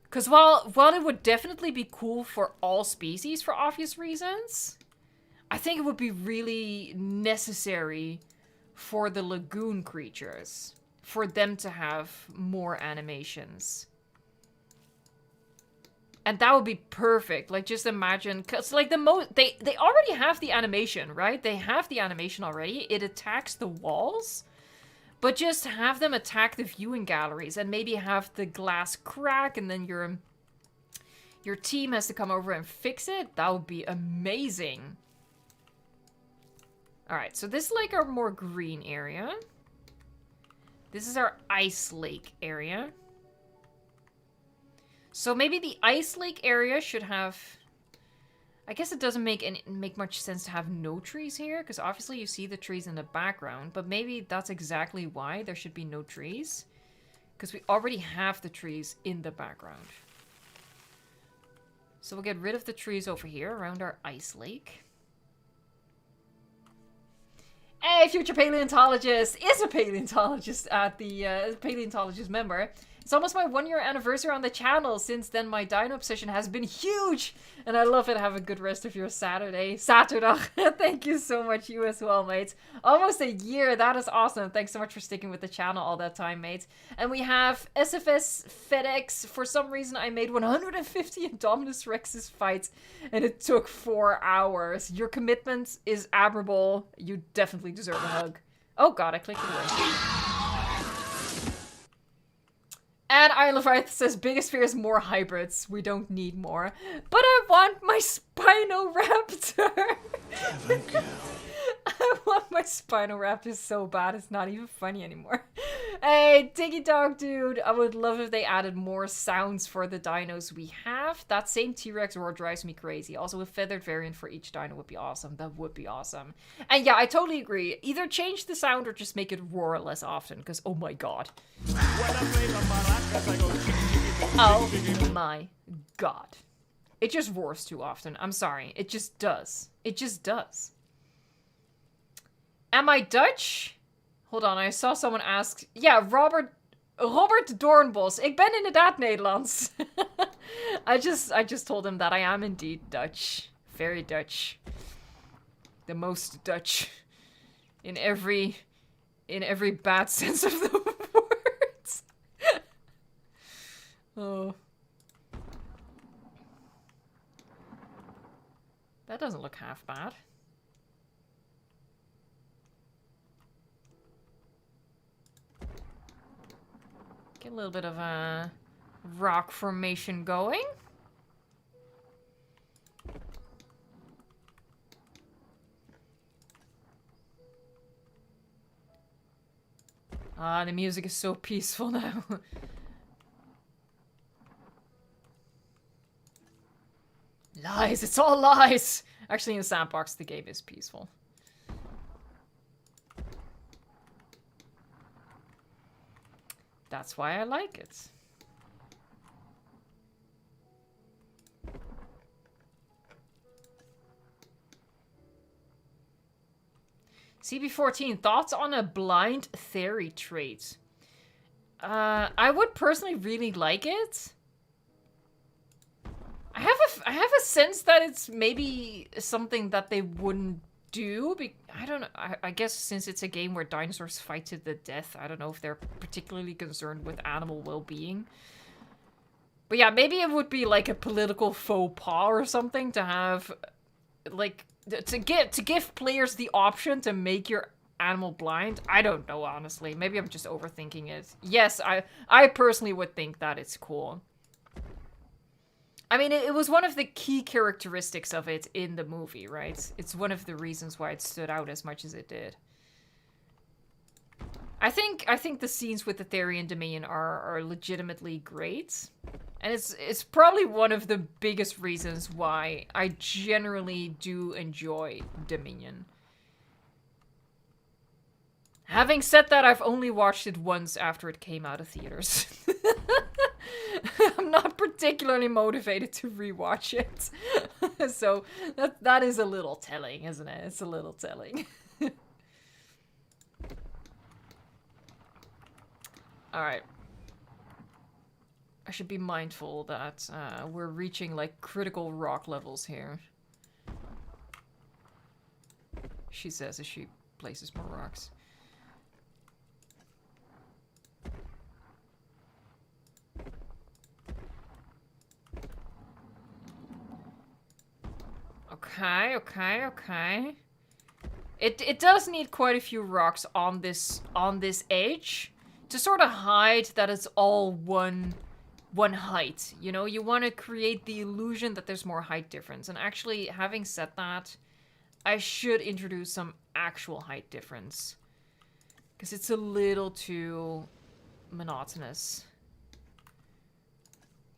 Speaker 1: Because while it would definitely be cool for all species for obvious reasons, I think it would be really necessary for the lagoon creatures, for them to have more animations. And that would be perfect. Like, just imagine, because like they already have the animation, right? They have the animation already. It attacks the walls. But just have them attack the viewing galleries and maybe have the glass crack and then your team has to come over and fix it. That would be amazing. Alright, so this is like our more green area. This is our ice lake area. So maybe the ice lake area should have... I guess it doesn't make much sense to have no trees here, because obviously you see the trees in the background, but maybe that's exactly why there should be no trees, because we already have the trees in the background. So we'll get rid of the trees over here around our ice lake. Hey, future paleontologist is a paleontologist at the paleontologist member. It's almost my 1-year anniversary on the channel. Since then, my dino obsession has been huge. And I love it. Have a good rest of your Saturday. Thank you so much. You as well, mates. Almost a year. That is awesome. Thanks so much for sticking with the channel all that time, mates. And we have SFS FedEx. For some reason, I made 150 Indominus Rex's fights. And it took 4 hours. Your commitment is admirable. You definitely deserve a hug. Oh god, I clicked it away. And Isle of Wraith says, biggest fear is more hybrids. We don't need more. But I want my Spinoraptor. I want my Spinoraptor so bad, it's not even funny anymore. Hey, Diggy Dog Dude, I would love if they added more sounds for the dinos we have. That same T-Rex roar drives me crazy. Also, a feathered variant for each dino would be awesome. That would be awesome. And yeah, I totally agree. Either change the sound or just make it roar less often, because oh my god. Oh my god. It just roars too often. I'm sorry. It just does. It just does. Am I Dutch? Hold on, I saw someone ask... Yeah, Robert Doornbos. Ik ben inderdaad Nederlands. I just told him that I am indeed Dutch. Very Dutch. The most Dutch. In every bad sense of the words. Oh. That doesn't look half bad. Get a little bit of a rock formation going. Ah, the music is so peaceful now. Lies, it's all lies! Actually, in Sandbox, the game is peaceful. That's why I like it. CB14, thoughts on a blind theory trait? I would personally really like it. I have a sense that it's maybe something that they wouldn't do. I don't know. I guess since it's a game where dinosaurs fight to the death, I don't know if they're particularly concerned with animal well-being. But yeah, maybe it would be like a political faux pas or something to have, like, to give players the option to make your animal blind. I don't know, honestly. Maybe I'm just overthinking it. Yes, I personally would think that it's cool. I mean, it was one of the key characteristics of it in the movie, right? It's one of the reasons why it stood out as much as it did. I think the scenes with the Therian Dominion are legitimately great. And it's probably one of the biggest reasons why I generally do enjoy Dominion. Having said that, I've only watched it once after it came out of theaters. I'm not particularly motivated to rewatch it. So that is a little telling, isn't it? It's a little telling. Alright. I should be mindful that we're reaching like critical rock levels here. She says as she places more rocks. Okay. It does need quite a few rocks on this edge to sort of hide that it's all one height. You know, you want to create the illusion that there's more height difference. And actually, having said that, I should introduce some actual height difference, because it's a little too monotonous.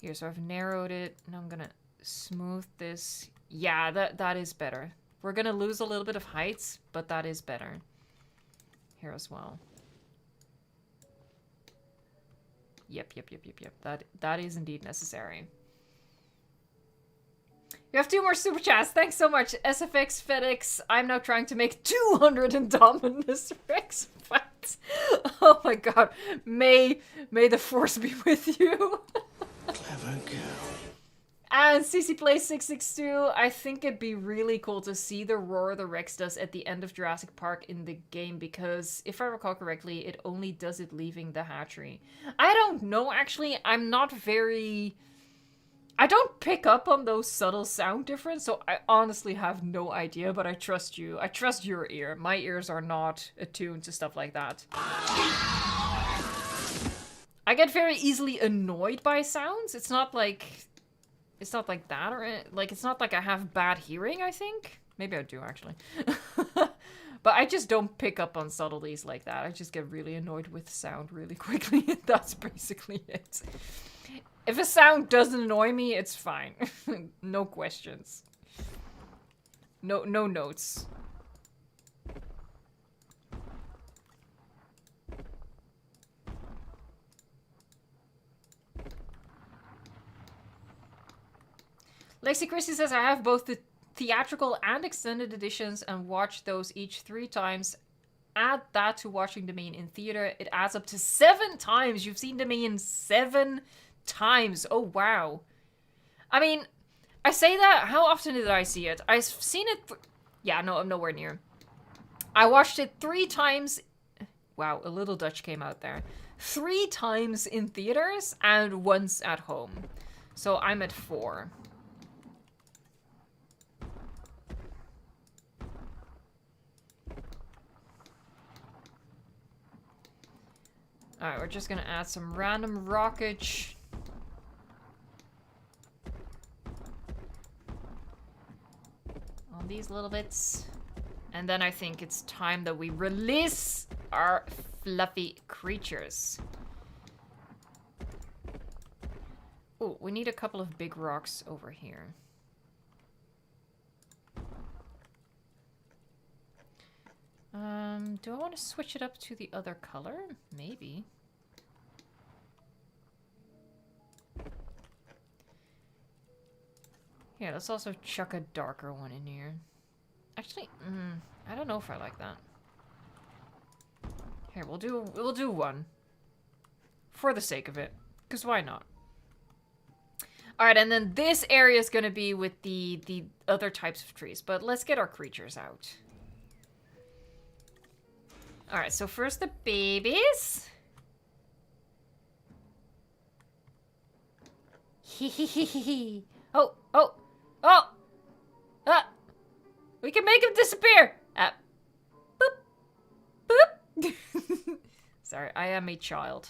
Speaker 1: Here, so I've narrowed it, and I'm gonna smooth this. Yeah, that is better. We're gonna lose a little bit of heights, but that is better. Here as well. Yep. That is indeed necessary. We have 2 more super chats. Thanks so much. SFX FedEx. I'm now trying to make 200 Indominus Rex fights. Oh my god. May the force be with you.
Speaker 2: Clever girl.
Speaker 1: And CC Play 662, I think it'd be really cool to see the roar the Rex does at the end of Jurassic Park in the game, because if I recall correctly, it only does it leaving the hatchery. I don't know, actually. I'm not very... I don't pick up on those subtle sound difference, so I honestly have no idea, but I trust you. I trust your ear. My ears are not attuned to stuff like that. I get very easily annoyed by sounds. It's not like that, or like, it's not like I have bad hearing, I think. Maybe I do, actually. But I just don't pick up on subtleties like that. I just get really annoyed with sound really quickly. That's basically it. If a sound doesn't annoy me, it's fine. No questions. No notes. Lexi Christie says, I have both the theatrical and extended editions and watch those each 3 times. Add that to watching Dominion in theater. It adds up to 7 times. You've seen Dominion 7 times. Oh, wow. I mean, I say that. How often did I see it? I've seen it... Yeah, no, I'm nowhere near. I watched it 3 times... Wow, a little Dutch came out there. 3 times in theaters and once at home. So I'm at 4. Alright, we're just gonna add some random rockage. These little bits. And then I think it's time that we release our fluffy creatures. Oh, we need a couple of big rocks over here. Do I want to switch it up to the other color? Maybe. Yeah, let's also chuck a darker one in here. Actually, I don't know if I like that. Here, we'll do one. For the sake of it. Because why not? Alright, and then this area is going to be with the other types of trees. But let's get our creatures out. Alright, so first the babies. Hee. Oh! We can make him disappear! Boop! Sorry, I am a child.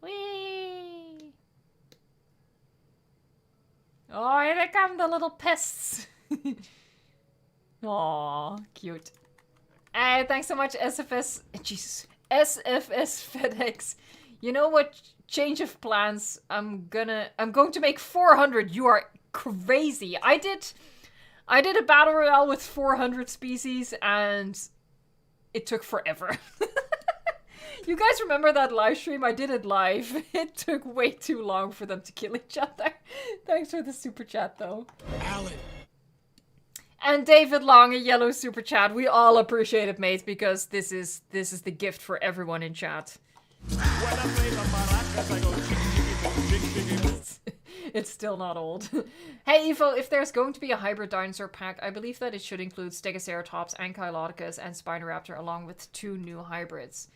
Speaker 1: Whee! Oh, here they come, the little pests! Aw, cute. Hey, thanks so much, SFS. Jesus. SFS FedEx. You know what? Change of plans. I'm going to make 400. You are crazy. I did a battle royale with 400 species and it took forever. You guys remember that live stream? I did it live. It took way too long for them to kill each other. Thanks for the super chat though.
Speaker 2: Alan.
Speaker 1: And David Long, a yellow super chat. We all appreciate it, mate, because this is the gift for everyone in chat. It's still not old. Hey, Evo, if there's going to be a hybrid dinosaur pack, I believe that it should include Stegoceratops, Ankylodocus, and Spinoraptor, along with 2 new hybrids.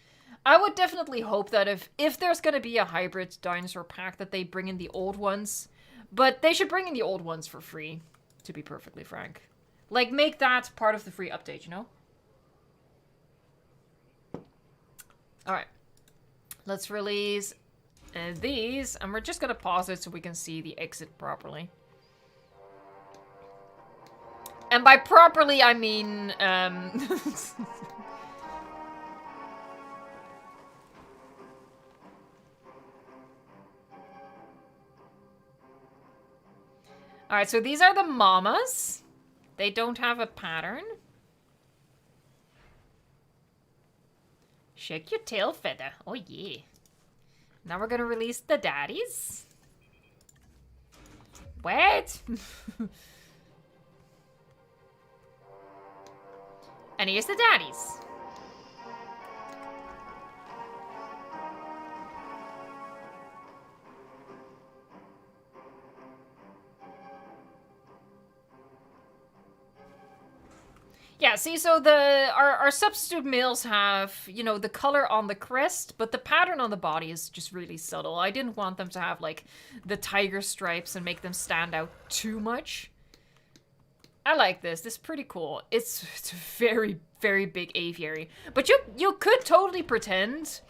Speaker 1: I would definitely hope that if there's going to be a hybrid dinosaur pack, that they bring in the old ones. But they should bring in the old ones for free, to be perfectly frank. Like, make that part of the free update, you know? Alright. Let's release these, and we're just gonna pause it so we can see the exit properly. And by properly, I mean, Alright, so these are the mamas. They don't have a pattern. Shake your tail feather. Oh yeah. Now we're gonna release the daddies. Wait. And here's the daddies. Yeah, see, so our substitute males have, you know, the color on the crest, but the pattern on the body is just really subtle. I didn't want them to have, like, the tiger stripes and make them stand out too much. I like this. This is pretty cool. It's a very, very big aviary. But you could totally pretend,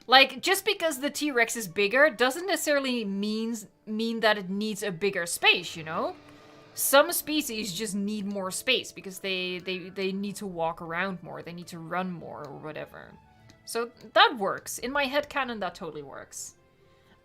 Speaker 1: like, just because the T-Rex is bigger doesn't necessarily mean that it needs a bigger space, you know? Some species just need more space because they need to walk around more. They need to run more or whatever. So that works. In my headcanon, that totally works.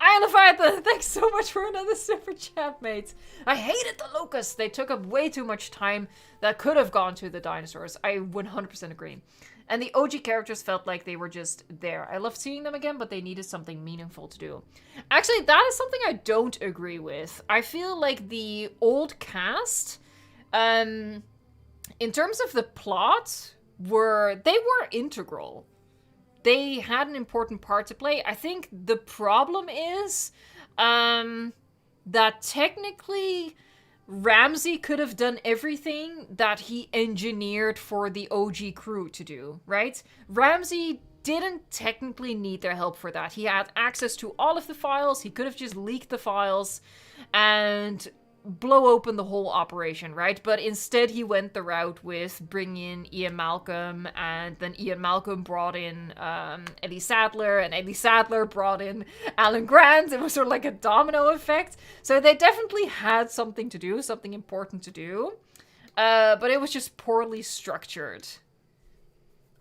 Speaker 1: Leviathan, thanks so much for another super chat, mates. I hated the locusts. They took up way too much time that could have gone to the dinosaurs. I 100% agree. And the OG characters felt like they were just there. I loved seeing them again, but they needed something meaningful to do. Actually, that is something I don't agree with. I feel like the old cast, in terms of the plot, were integral. They had an important part to play. I think the problem is that technically Ramsey could have done everything that he engineered for the OG crew to do, right? Ramsey didn't technically need their help for that. He had access to all of the files. He could have just leaked the files and blow open the whole operation, right? But instead he went the route with bringing in Ian Malcolm, and then Ian Malcolm brought in Ellie Sadler, and Ellie Sadler brought in Alan Grant. It was sort of like a domino effect. So they definitely had something to do, something important to do. But it was just poorly structured.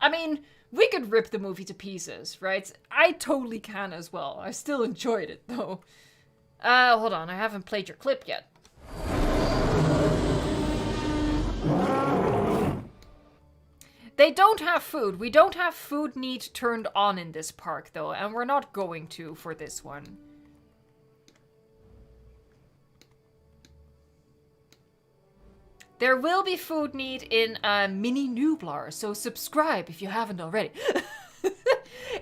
Speaker 1: I mean, we could rip the movie to pieces, right? I totally can as well. I still enjoyed it, though. Hold on. I haven't played your clip yet. They don't have food. We don't have food need turned on in this park, though. And we're not going to for this one. There will be food need in Mini Nublar, so subscribe if you haven't already. Ethan,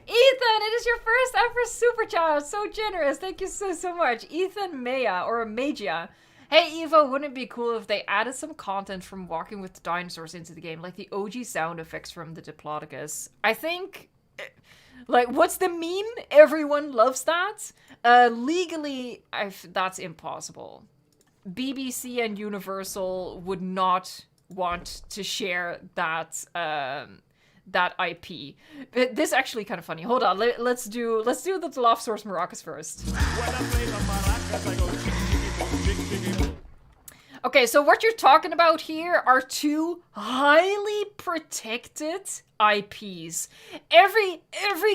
Speaker 1: it is your first ever super chat. So generous. Thank you so much. Ethan Maya or Magia. Hey Evo, wouldn't it be cool if they added some content from Walking with Dinosaurs into the game, like the OG sound effects from the Diplodocus? I think, like, what's the meme? Everyone loves that. Legally, that's impossible. BBC and Universal would not want to share that that IP. This is actually kind of funny. Hold on, let's do the Dilophosaurus maracas first. Okay, so what you're talking about here are two highly protected IPs. Every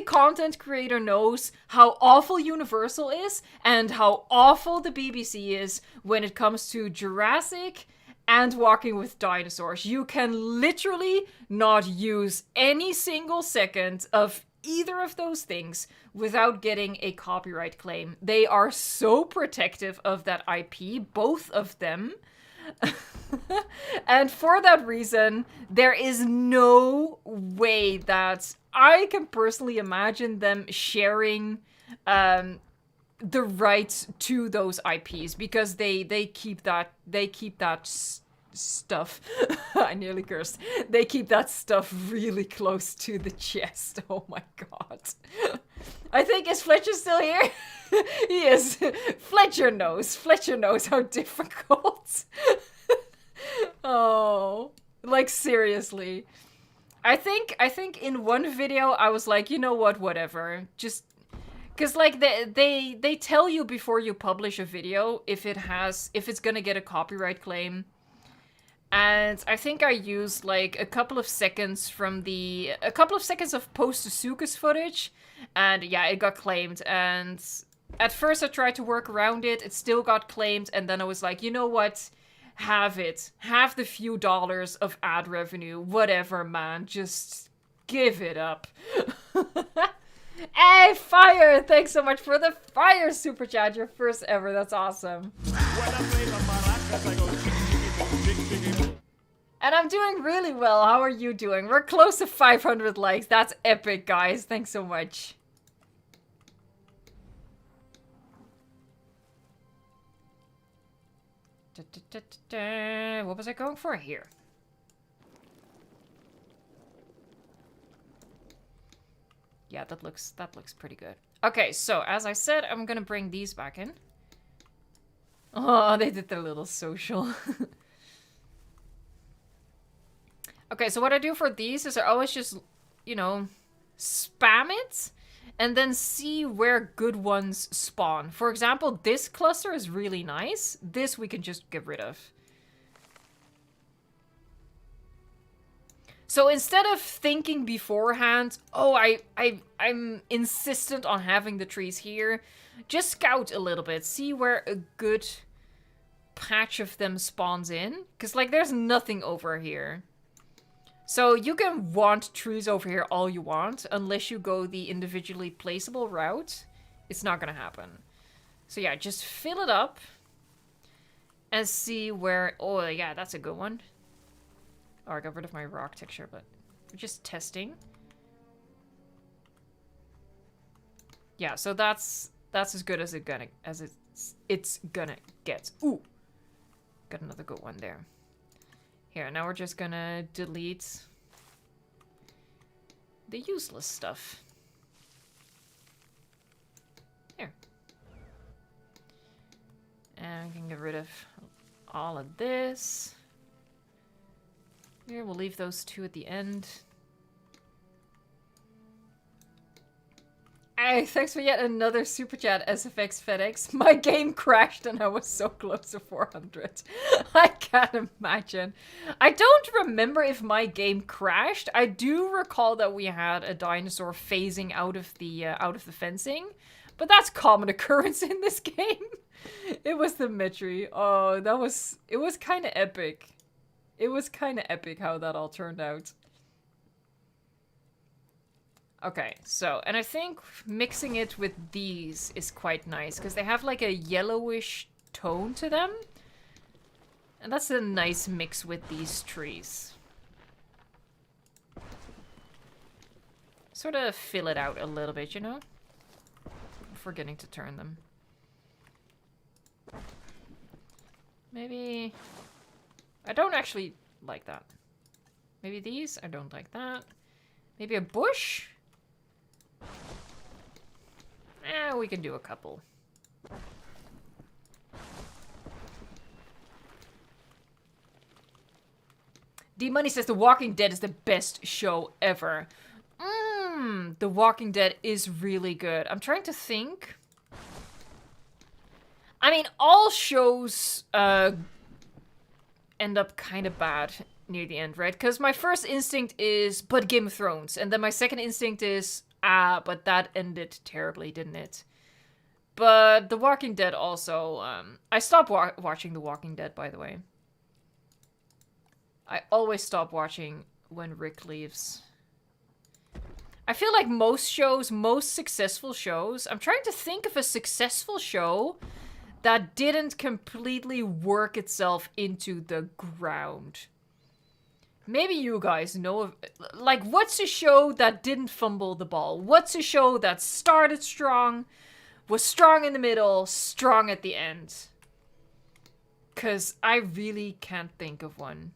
Speaker 1: content creator knows how awful Universal is and how awful the BBC is when it comes to Jurassic and Walking with Dinosaurs. You can literally not use any single second of either of those things without getting a copyright claim. They are so protective of that IP, both of them. And for that reason, there is no way that I can personally imagine them sharing the rights to those IPs, because they keep that stuff. I nearly cursed. They keep that stuff really close to the chest. Oh my god. I think, is Fletcher still here? He is. Fletcher knows how difficult. Oh, like seriously. I think in one video I was like, you know what, whatever. Just because like they tell you before you publish a video if it's gonna get a copyright claim. And I think I used like a couple of seconds of post-Sucus footage, and yeah, it got claimed. And at first I tried to work around it, it still got claimed, and then I was like, you know what? Have the few dollars of ad revenue, whatever, man, just give it up. Hey, Fire! Thanks so much for the Fire super chat, your first ever, that's awesome. And I'm doing really well. How are you doing? We're close to 500 likes. That's epic, guys. Thanks so much. What was I going for here? Yeah, that looks pretty good. Okay, so as I said, I'm gonna bring these back in. Oh, they did their little social. Okay, so what I do for these is I always just, you know, spam it and then see where good ones spawn. For example, this cluster is really nice. This we can just get rid of. So instead of thinking beforehand, oh, I'm insistent on having the trees here, just scout a little bit. See where a good patch of them spawns in. Because, like, there's nothing over here. So you can want trees over here all you want, unless you go the individually placeable route. It's not gonna happen. So yeah, just fill it up and see where... Oh yeah, that's a good one. Oh, I got rid of my rock texture, but we're just testing. Yeah, so that's as good as it's gonna get. Ooh, got another good one there. Here, now we're just gonna delete the useless stuff. Here. And we can get rid of all of this. Here, we'll leave those two at the end. Hey, thanks for yet another super chat, SFX FedEx. My game crashed and I was so close to 400. I can't imagine. I don't remember if my game crashed. I do recall that we had a dinosaur phasing out of the fencing, but that's common occurrence in this game. It was the Mitri. Oh, it was kind of epic. It was kind of epic how that all turned out. Okay, so, and I think mixing it with these is quite nice, because they have like a yellowish tone to them. And that's a nice mix with these trees. Sort of fill it out a little bit, you know? I'm forgetting to turn them. Maybe... I don't actually like that. Maybe these? I don't like that. Maybe a bush? We can do a couple. D-Money says The Walking Dead is the best show ever. The Walking Dead is really good. I'm trying to think. I mean, all shows end up kind of bad near the end, right? Because my first instinct is, but Game of Thrones. And then my second instinct is, but that ended terribly, didn't it? But The Walking Dead also... I stopped watching The Walking Dead, by the way. I always stop watching when Rick leaves. I feel like most shows, most successful shows... I'm trying to think of a successful show that didn't completely work itself into the ground. Maybe you guys know of... Like, what's a show that didn't fumble the ball? What's a show that started strong, was strong in the middle, strong at the end? Because I really can't think of one.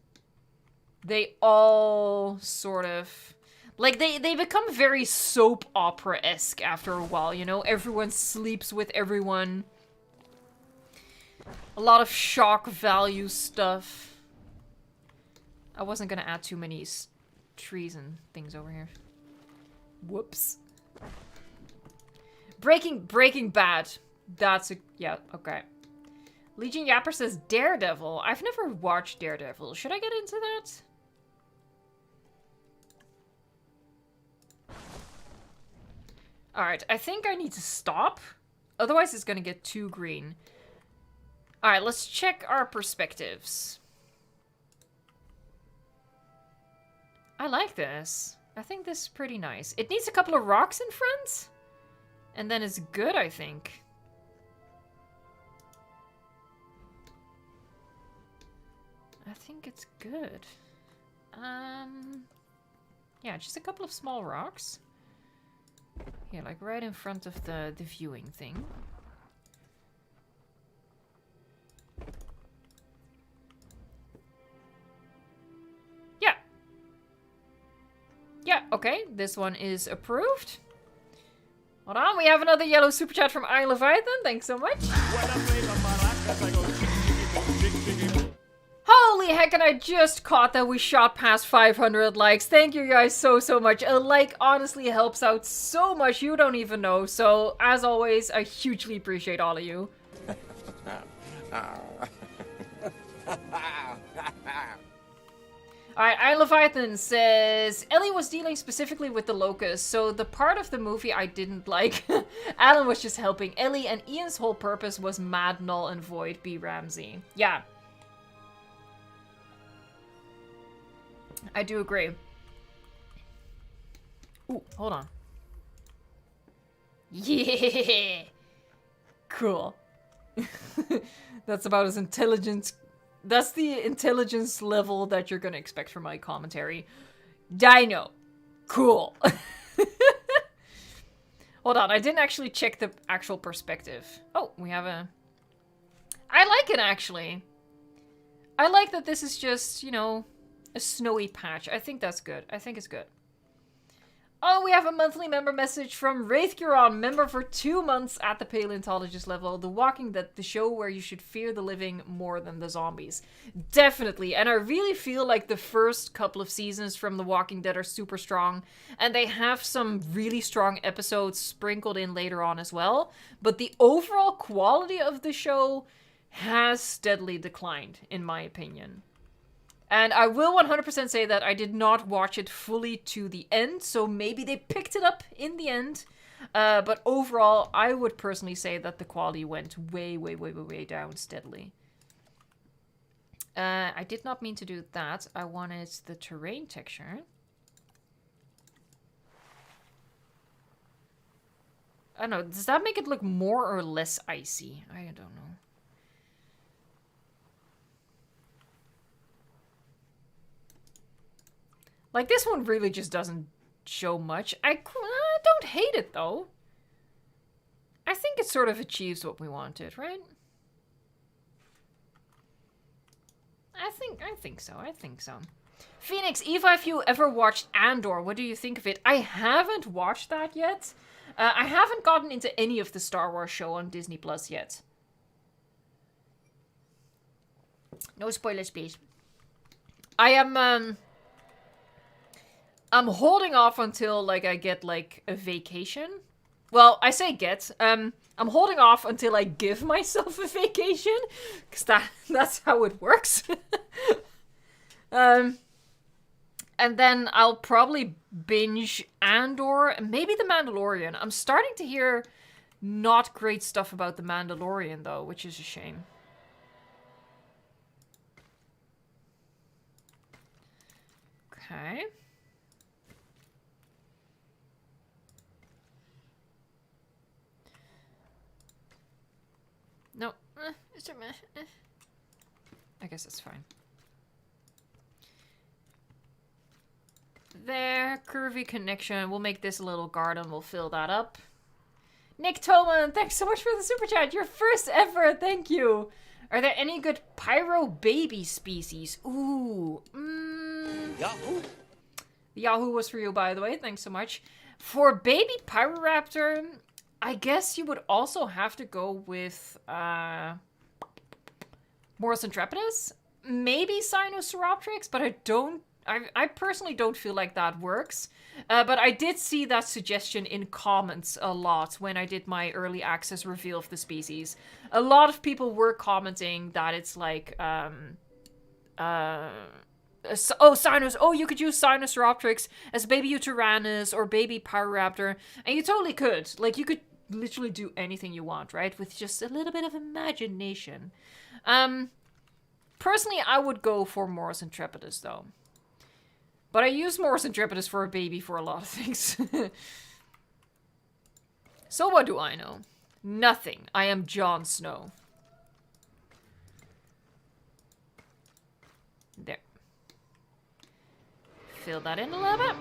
Speaker 1: They all sort of... Like, they become very soap opera-esque after a while, you know? Everyone sleeps with everyone. A lot of shock value stuff. I wasn't gonna add too many trees and things over here. Whoops. Breaking Bad. That's a... Yeah, okay. Legion Yapper says Daredevil. I've never watched Daredevil. Should I get into that? Alright, I think I need to stop. Otherwise it's gonna get too green. Alright, let's check our perspectives. I like this. I think this is pretty nice. It needs a couple of rocks in front. And then it's good, I think. I think it's good. Yeah, just a couple of small rocks. Yeah, like right in front of the viewing thing. Yeah. Yeah, okay. This one is approved. Hold on, we have another yellow super chat from I Leviathan. Thanks so much. Holy heck, and I just caught that we shot past 500 likes. Thank you guys so much. A like honestly helps out so much, you don't even know. So, as always, I hugely appreciate all of you. Alright, I Leviathan says, Ellie was dealing specifically with the locusts, so the part of the movie I didn't like, Alan was just helping Ellie, and Ian's whole purpose was mad, null, and void B. Ramsey. Yeah. I do agree. Ooh, hold on. Yeah! Cool. That's about as intelligent... That's the intelligence level that you're gonna expect from my commentary. Dino. Cool. Hold on, I didn't actually check the actual perspective. Oh, we have a... I like it, actually. I like that this is just, you know, a snowy patch. I think that's good. I think it's good. Oh, we have a monthly member message from Wraith Curon, member for 2 months at the paleontologist level. The Walking Dead, the show where you should fear the living more than the zombies. Definitely, and I really feel like the first couple of seasons from The Walking Dead are super strong, and they have some really strong episodes sprinkled in later on as well. But the overall quality of the show has steadily declined, in my opinion. And I will 100% say that I did not watch it fully to the end, so maybe they picked it up in the end. But overall, I would personally say that the quality went way, way, way, way, way down steadily. I did not mean to do that. I wanted the terrain texture. I don't know, does that make it look more or less icy? I don't know. Like, this one really just doesn't show much. I don't hate it, though. I think it sort of achieves what we wanted, right? I think so. I think so. Phoenix, Eva, if you ever watched Andor, what do you think of it? I haven't watched that yet. I haven't gotten into any of the Star Wars show on Disney Plus yet. No spoilers, please. I'm holding off until, like, I get, like, a vacation. Well, I say get. I'm holding off until I give myself a vacation. Because that's how it works. And then I'll probably binge Andor and maybe The Mandalorian. I'm starting to hear not great stuff about The Mandalorian, though, which is a shame. Okay. No. I guess that's fine. There. Curvy connection. We'll make this a little garden. We'll fill that up. Nick Toman, thanks so much for the super chat. Your first ever. Thank you. Are there any good pyro baby species? Ooh.
Speaker 2: Yahoo!
Speaker 1: Yahoo was for you, by the way. Thanks so much. For baby Pyroraptor, I guess you would also have to go with Morus Intrepidus, maybe Sinosauropteryx, but I personally don't feel like that works. But I did see that suggestion in comments a lot when I did my early access reveal of the species. A lot of people were commenting that it's like Sinos. Oh, you could use Sinosauropteryx as baby Uteranus or baby Pyroraptor, and you totally could. Like, you could literally do anything you want, right? With just a little bit of imagination. Personally, I would go for Morus Intrepidus, though. But I use Morus Intrepidus for a baby for a lot of things. So what do I know? Nothing. I am Jon Snow. There. Fill that in a little bit.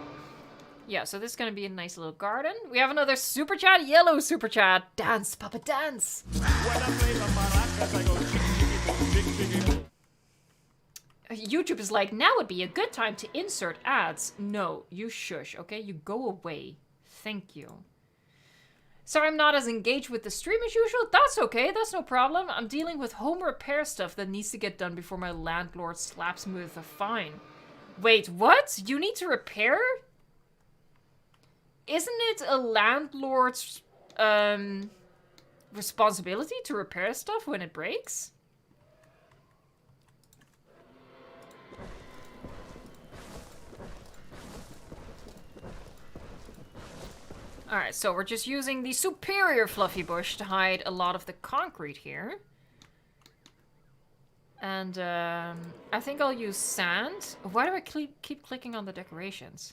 Speaker 1: Yeah, so this is going to be a nice little garden. We have another super chat, yellow super chat. Dance, Papa, dance. YouTube is like, now would be a good time to insert ads. No, you shush, okay? You go away. Thank you. Sorry I'm not as engaged with the stream as usual. That's okay, that's no problem. I'm dealing with home repair stuff that needs to get done before my landlord slaps me with a fine. Wait, what? You need to repair? Isn't it a landlord's responsibility to repair stuff when it breaks? Alright, so we're just using the superior fluffy bush to hide a lot of the concrete here. And I think I'll use sand. Why do I keep clicking on the decorations?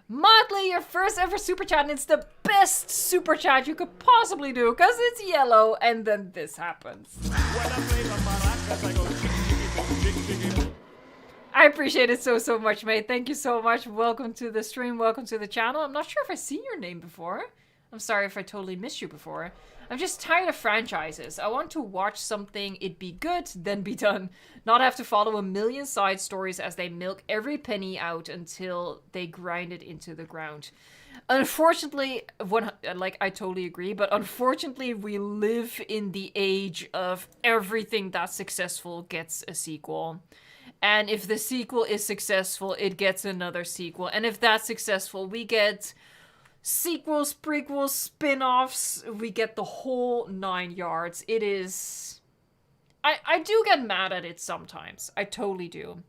Speaker 1: Motley, your first ever super chat, and it's the best super chat you could possibly do, because it's yellow, and then this happens. I appreciate it so, so much, mate. Thank you so much. Welcome to the stream. Welcome to the channel. I'm not sure if I've seen your name before. I'm sorry if I totally missed you before. I'm just tired of franchises. I want to watch something, it be good, then be done. Not have to follow a million side stories as they milk every penny out until they grind it into the ground. Unfortunately, I totally agree, but unfortunately we live in the age of everything that's successful gets a sequel. And if the sequel is successful, it gets another sequel. And if that's successful, we get sequels, prequels, spin-offs. We get the whole 9 yards. It is... I do get mad at it sometimes. I totally do.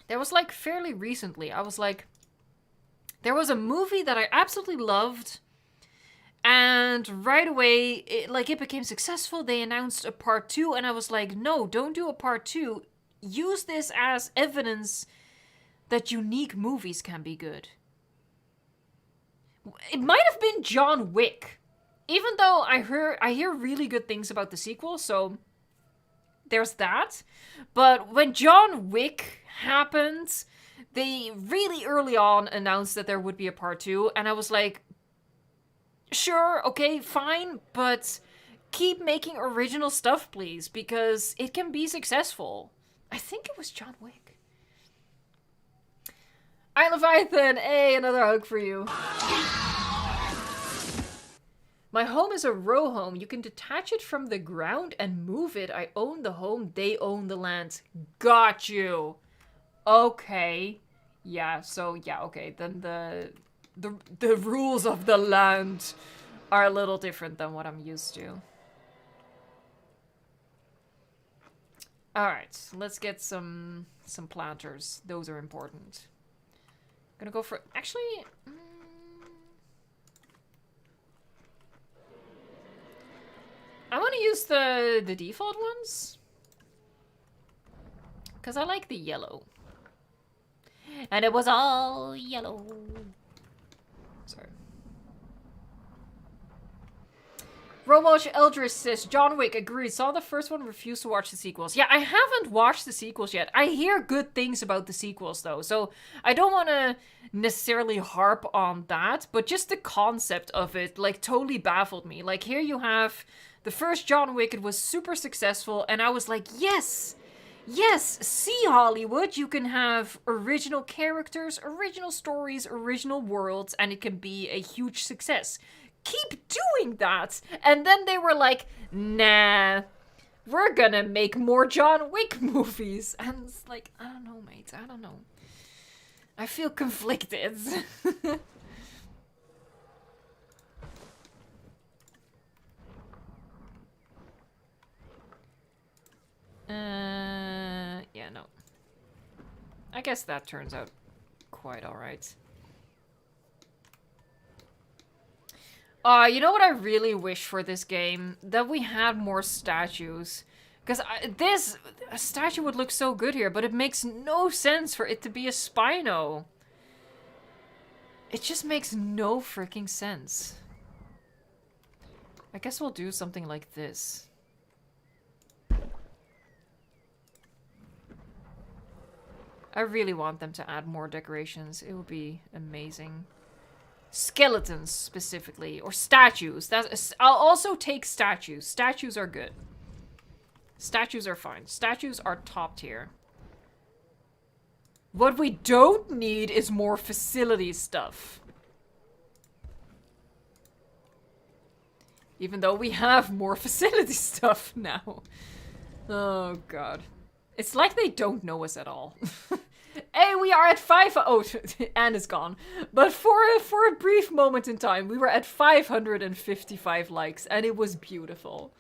Speaker 1: There was like fairly recently, I was like... There was a movie that I absolutely loved. And right away, it became successful. They announced a part 2, and I was like, no, don't do a part 2. Use this as evidence that unique movies can be good. It might have been John Wick. Even though I hear really good things about the sequel, so there's that. But when John Wick happened, they really early on announced that there would be a part 2, and I was like, sure, okay, fine, but keep making original stuff, please, because it can be successful. I think it was John Wick. Alright, Leviathan, hey, another hug for you. My home is a row home. You can detach it from the ground and move it. I own the home, they own the land. Got you. Okay. Yeah, so, yeah, okay, then the rules of the land are a little different than what I'm used to. Alright, let's get some planters. Those are important. Gonna go for... Actually... I want to use the default ones. Because I like the yellow. And it was all yellow. Sorry. Robotch Eldris says, John Wick, agreed. Saw the first one, refused to watch the sequels. Yeah, I haven't watched the sequels yet. I hear good things about the sequels, though. So I don't want to necessarily harp on that. But just the concept of it, like, totally baffled me. Like, here you have the first John Wick. It was super successful. And I was like, yes! Yes, see Hollywood, you can have original characters, original stories, original worlds, and it can be a huge success. Keep doing that! And then they were like, nah, we're gonna make more John Wick movies. And it's like, I don't know, mate, I don't know. I feel conflicted. Yeah, no. I guess that turns out quite alright. You know what I really wish for this game? That we had more statues. Because this statue would look so good here, but it makes no sense for it to be a Spino. It just makes no freaking sense. I guess we'll do something like this. I really want them to add more decorations. It would be amazing. Skeletons, specifically. Or statues. I'll also take statues. Statues are good. Statues are fine. Statues are top tier. What we don't need is more facility stuff. Even though we have more facility stuff now. Oh, God. It's like they don't know us at all. Hey, we are at 5... Oh, Anne is gone. But for a brief moment in time, we were at 555 likes, and it was beautiful.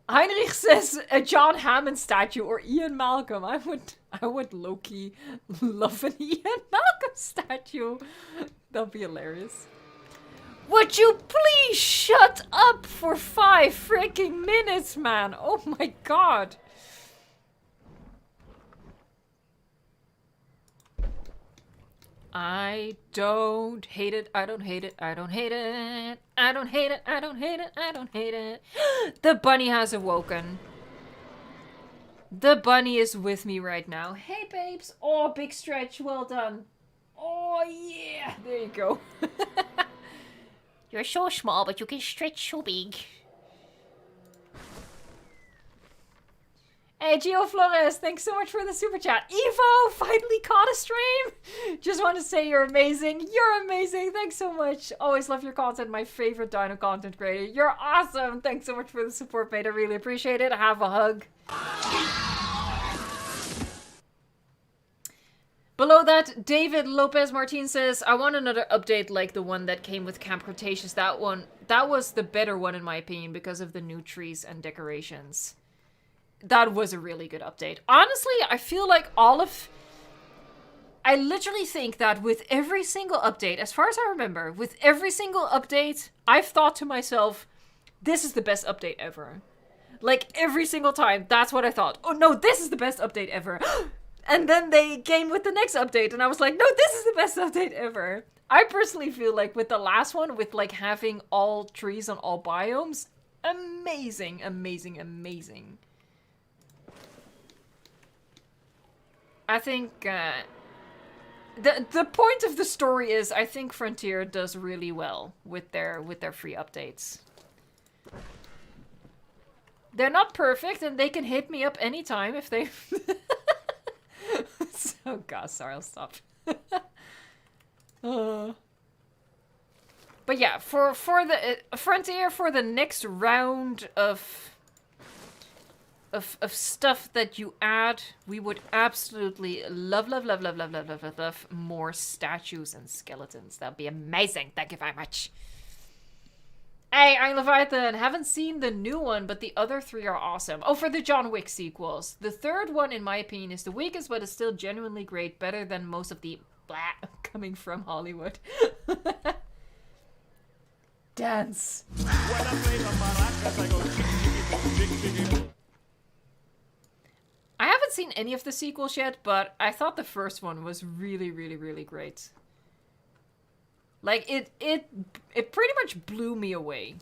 Speaker 1: Heinrich says a John Hammond statue or Ian Malcolm. I would low-key love an Ian Malcolm statue. That'd be hilarious. Would you please shut up for 5 freaking minutes, man? Oh my god. I don't hate it, I don't hate it, I don't hate it, I don't hate it, I don't hate it, I don't hate it. The bunny has awoken. The bunny is with me right now. Hey babes, oh big stretch, well done. Oh yeah, there you go. You're so small, but you can stretch so big. Hey, Gio Flores, thanks so much for the super chat. Evo finally caught a stream. Just want to say you're amazing. You're amazing. Thanks so much. Always love your content. My favorite dino content creator. You're awesome. Thanks so much for the support, mate. I really appreciate it. Have a hug. Below that, David Lopez Martin says, I want another update like the one that came with Camp Cretaceous. That was the better one in my opinion because of the new trees and decorations. That was a really good update. Honestly, I feel like I literally think that with every single update, as far as I remember, with every single update, I've thought to myself, this is the best update ever. Like, every single time, that's what I thought. Oh no, this is the best update ever. And then they came with the next update, and I was like, no, this is the best update ever. I personally feel like with the last one, with like having all trees on all biomes, amazing, amazing, amazing. I think, the point of the story is, I think Frontier does really well with their free updates. They're not perfect, and they can hit me up anytime if they... Oh god, sorry, I'll stop. But yeah, for the Frontier, for the next round of stuff that you add, we would absolutely love more statues and skeletons. That'd be amazing. Thank you very much. Hey, I'm Leviathan. Haven't seen the new one, but the other three are awesome. Oh, for the John Wick sequels. The third one, in my opinion, is the weakest, but is still genuinely great. Better than most of the blah coming from Hollywood. Dance.
Speaker 3: When I play the maracas, I go chick.
Speaker 1: I haven't seen any of the sequels yet, but I thought the first one was really, really, really great. Like, it pretty much blew me away.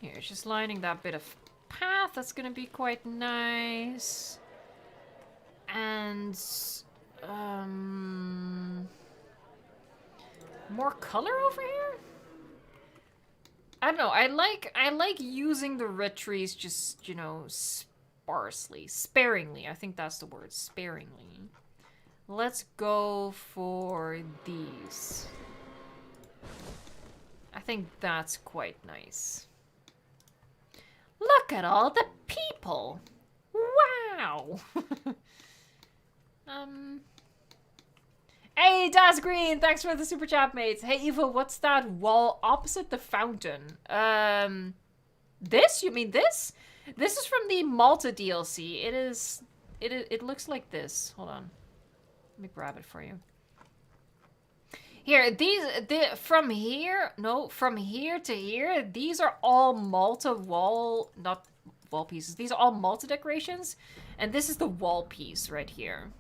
Speaker 1: Here, just lining that bit of path. That's gonna be quite nice. And more color over here? I don't know. I like using the red trees just, you know, sparingly. I think that's the word, sparingly. Let's go for these. I think that's quite nice. Look at all the people. Wow. Hey, Das Green, thanks for the super chat, mates. Hey, Eva, what's that wall opposite the fountain? This? You mean this? This is from the Malta DLC. It looks like this. Hold on. Let me grab it for you. Here, from here to here, these are all Malta not wall pieces. These are all Malta decorations, and this is the wall piece right here.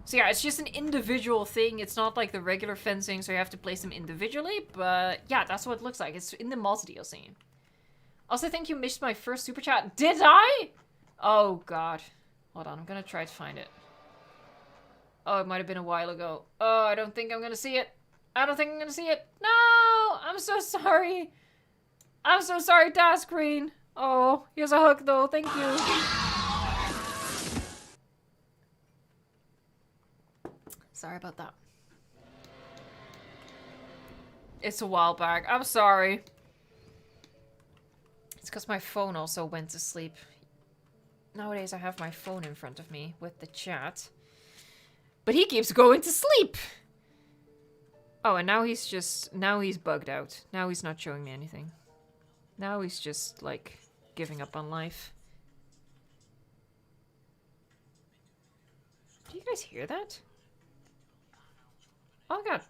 Speaker 1: So yeah, it's just an individual thing. It's not like the regular fencing, so you have to place them individually. But yeah, that's what it looks like. It's in the Malta DLC. Also, I think you missed my first super chat. Did I? Oh god. Hold on, I'm gonna try to find it. Oh, it might have been a while ago. Oh, I don't think I'm gonna see it. I don't think I'm gonna see it. No! I'm so sorry. I'm so sorry, Das Green. Oh, here's a hug though. Thank you. Sorry about that. It's a while back. I'm sorry. It's because my phone also went to sleep. Nowadays I have my phone in front of me with the chat. But he keeps going to sleep! Oh, and now he's bugged out. Now he's not showing me anything. Now he's just, like, giving up on life. Do you guys hear that? Oh god.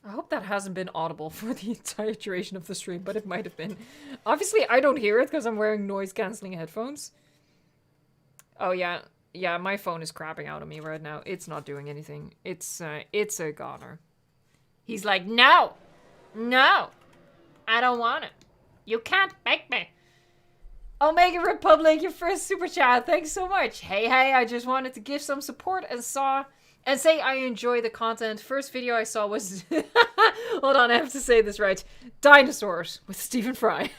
Speaker 1: I hope that hasn't been audible for the entire duration of the stream, but it might have been. Obviously, I don't hear it because I'm wearing noise-canceling headphones. Oh, yeah. Yeah, my phone is crapping out on me right now. It's not doing anything. It's a goner. He's like, no! No! I don't want it. You can't make me. Omega Republic, your first super chat. Thanks so much. Hey, I just wanted to give some support and say I enjoy the content. First video I saw was... Hold on, I have to say this right. Dinosaurs with Stephen Fry.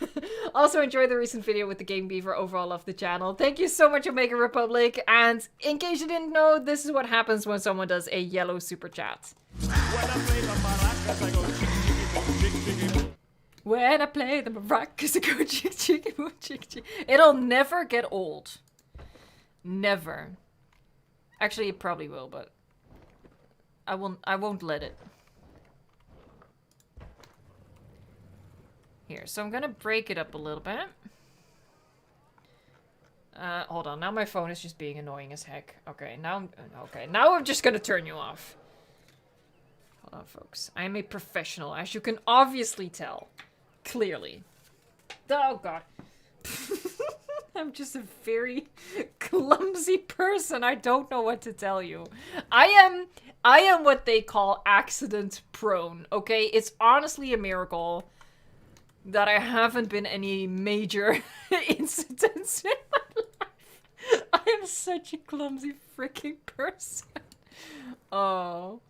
Speaker 1: Also enjoyed the recent video with the Game Beaver. Overall love the channel. Thank you so much, Omega Republic. And in case you didn't know, this is what happens when someone does a yellow super chat.
Speaker 3: When I play the maracas, I go chicky, chicky, chicky.
Speaker 1: When I play the maracas, I go chick, chick, chick, chick. It'll never get old. Never. Actually, it probably will, but I won't let it. Here, so I'm gonna break it up a little bit. Hold on, now my phone is just being annoying as heck. Okay, now I'm just gonna turn you off. Hold on, folks. I am a professional, as you can obviously tell. Clearly. Oh, God. I'm just a very clumsy person. I don't know what to tell you. I am what they call accident prone, okay? It's honestly a miracle that I haven't been any major incidents in my life. I am such a clumsy freaking person. Oh.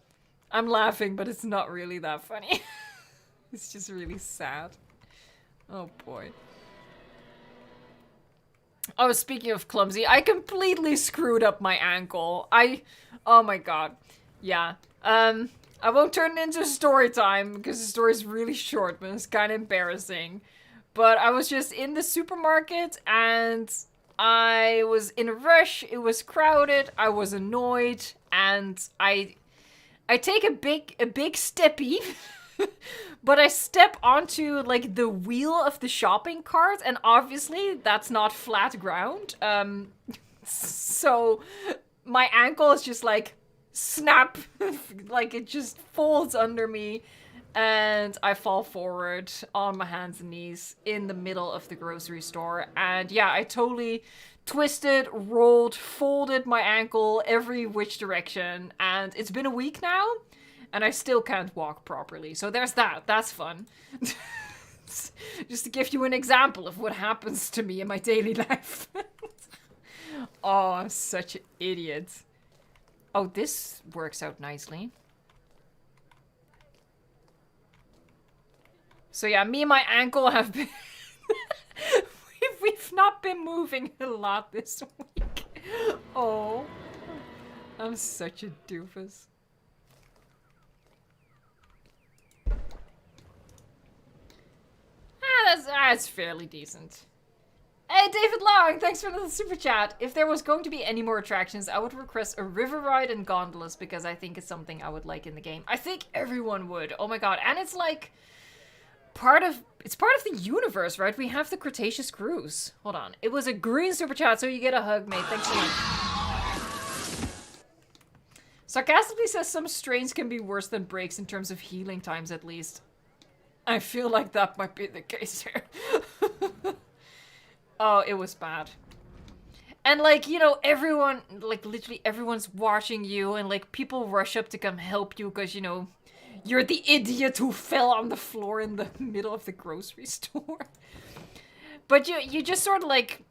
Speaker 1: I'm laughing, but it's not really that funny. It's just really sad. Oh boy. Oh, speaking of clumsy, I completely screwed up my ankle. Oh my god. Yeah. I won't turn it into story time because the story is really short, but it's kind of embarrassing. But I was just in the supermarket and I was in a rush. It was crowded. I was annoyed and I take a big steppy, but I step onto like the wheel of the shopping cart, and obviously that's not flat ground. So my ankle is just like snap, like it just folds under me, and I fall forward on my hands and knees in the middle of the grocery store. And yeah, I totally twisted, rolled, folded my ankle every which direction, and it's been a week now, and I still can't walk properly. So there's that. That's fun. Just to give you an example of what happens to me in my daily life. Oh, I'm such an idiot. Oh, this works out nicely. So yeah, me and my ankle have been... We've not been moving a lot this week. Oh. I'm such a doofus. That's fairly decent. Hey, David Long, thanks for the super chat. If there was going to be any more attractions, I would request a river ride and gondolas because I think it's something I would like in the game. I think everyone would. Oh my god. And it's like it's part of the universe, right? We have the Cretaceous cruise. Hold on. It was a green super chat, so you get a hug, mate. Thanks so much. Sarcastically says some strains can be worse than breaks in terms of healing times, at least. I feel like that might be the case here. Oh, it was bad. And like, you know, everyone, like literally everyone's watching you, and like people rush up to come help you because, you know, you're the idiot who fell on the floor in the middle of the grocery store. But you just sort of like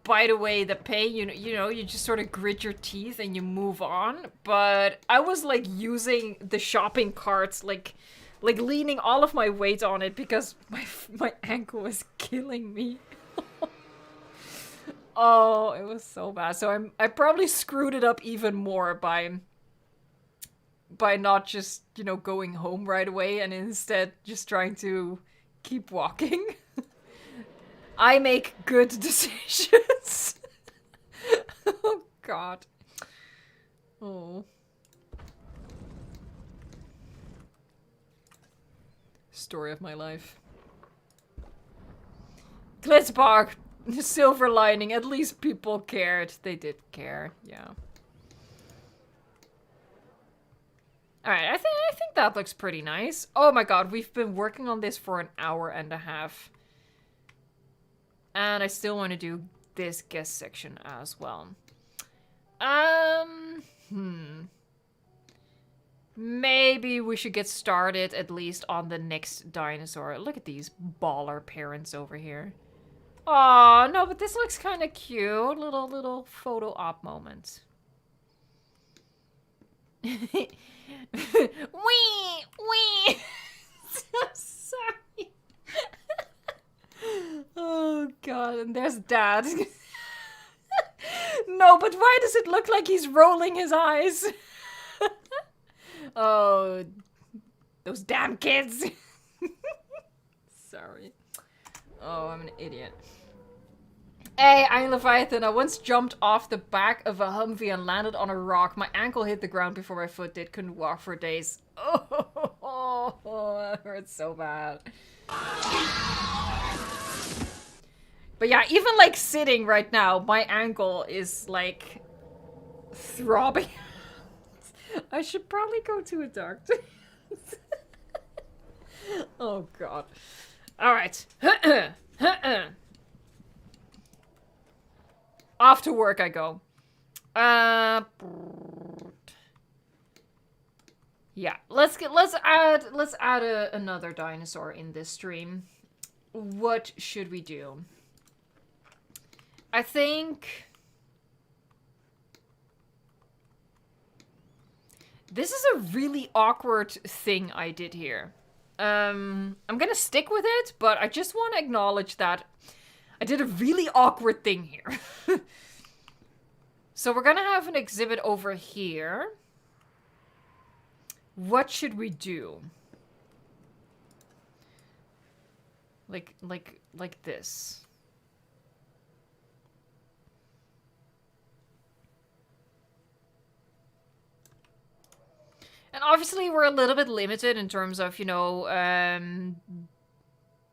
Speaker 1: bite away the pain, you know, you just sort of grit your teeth and you move on. But I was like using the shopping carts, like leaning all of my weight on it because my ankle was killing me. Oh, it was so bad. So I probably screwed it up even more by not just, you know, going home right away and instead just trying to keep walking. I make good decisions. Oh, God. Oh. Story of my life. Glitzbark! Silver lining. At least people cared. They did care. Yeah. Alright, I think that looks pretty nice. Oh my god, we've been working on this for an hour and a half. And I still want to do this guest section as well. Maybe we should get started at least on the next dinosaur. Look at these baller parents over here. Oh no, but this looks kind of cute. Little photo op moment. Wee! Sorry. Oh god, and there's Dad. No, but why does it look like he's rolling his eyes? Oh, those damn kids. Sorry. Oh, I'm an idiot. Hey, I'm Leviathan. I once jumped off the back of a Humvee and landed on a rock. My ankle hit the ground before my foot did. Couldn't walk for days. Oh, that hurts so bad. But yeah, even like sitting right now, my ankle is like throbbing. I should probably go to a doctor. Oh god. Alright. Off to work I go. Yeah, let's add another dinosaur in this stream. What should we do? I think this is a really awkward thing I did here. I'm gonna stick with it, but I just want to acknowledge that I did a really awkward thing here. So we're gonna have an exhibit over here. What should we do? Like this. And obviously we're a little bit limited in terms of, you know,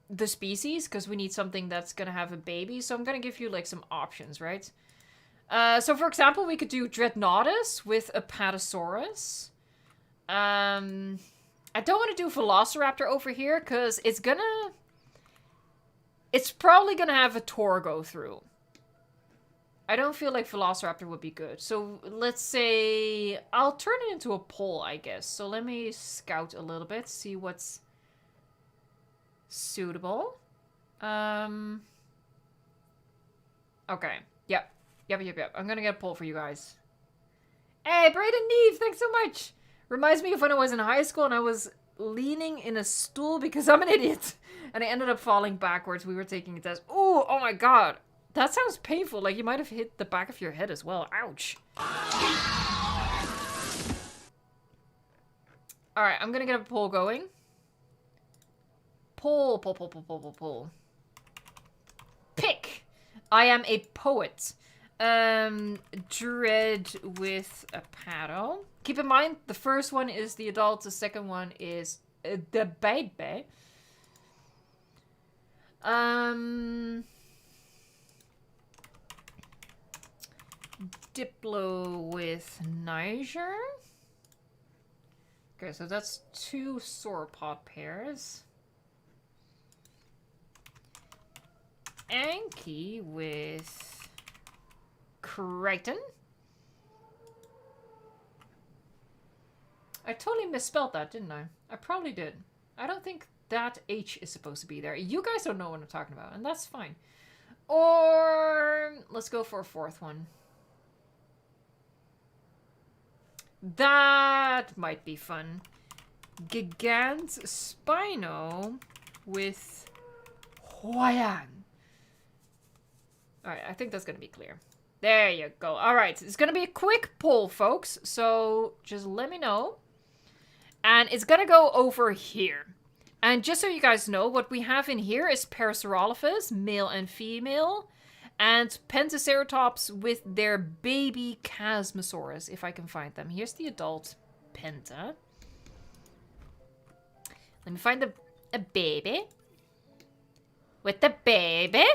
Speaker 1: the species, because we need something that's gonna have a baby. So I'm gonna give you like some options, right? So for example, we could do Dreadnoughtus with Apatosaurus. I don't want to do Velociraptor over here because it's probably gonna have a tour go through. I don't feel like Velociraptor would be good. So let's say I'll turn it into a poll, I guess. So let me scout a little bit, see what's suitable. Okay. Yep. I'm gonna get a poll for you guys. Hey, Brayden Neve, thanks so much. Reminds me of when I was in high school and I was leaning in a stool because I'm an idiot. And I ended up falling backwards. We were taking a test. Ooh, oh my god. That sounds painful. Like you might have hit the back of your head as well. Ouch. Alright, I'm gonna get a poll going. Poll. Pick. I am a poet. Dread with a paddle. Keep in mind, the first one is the adult, the second one is the baby. Diplo with Niger. Okay, so that's 2 sauropod pairs. Anki with Crichton. I totally misspelled that, didn't I? I probably did. I don't think that H is supposed to be there. You guys don't know what I'm talking about, and that's fine. Or let's go for a 4th one. That might be fun. Gigant Spino with Huayan. Alright, I think that's gonna be clear. There you go. Alright, it's gonna be a quick poll, folks. So just let me know. And it's gonna go over here. And just so you guys know, what we have in here is Parasaurolophus, male and female. And Pentaceratops with their baby Chasmosaurus, if I can find them. Here's the adult Penta. Let me find a baby. With the baby.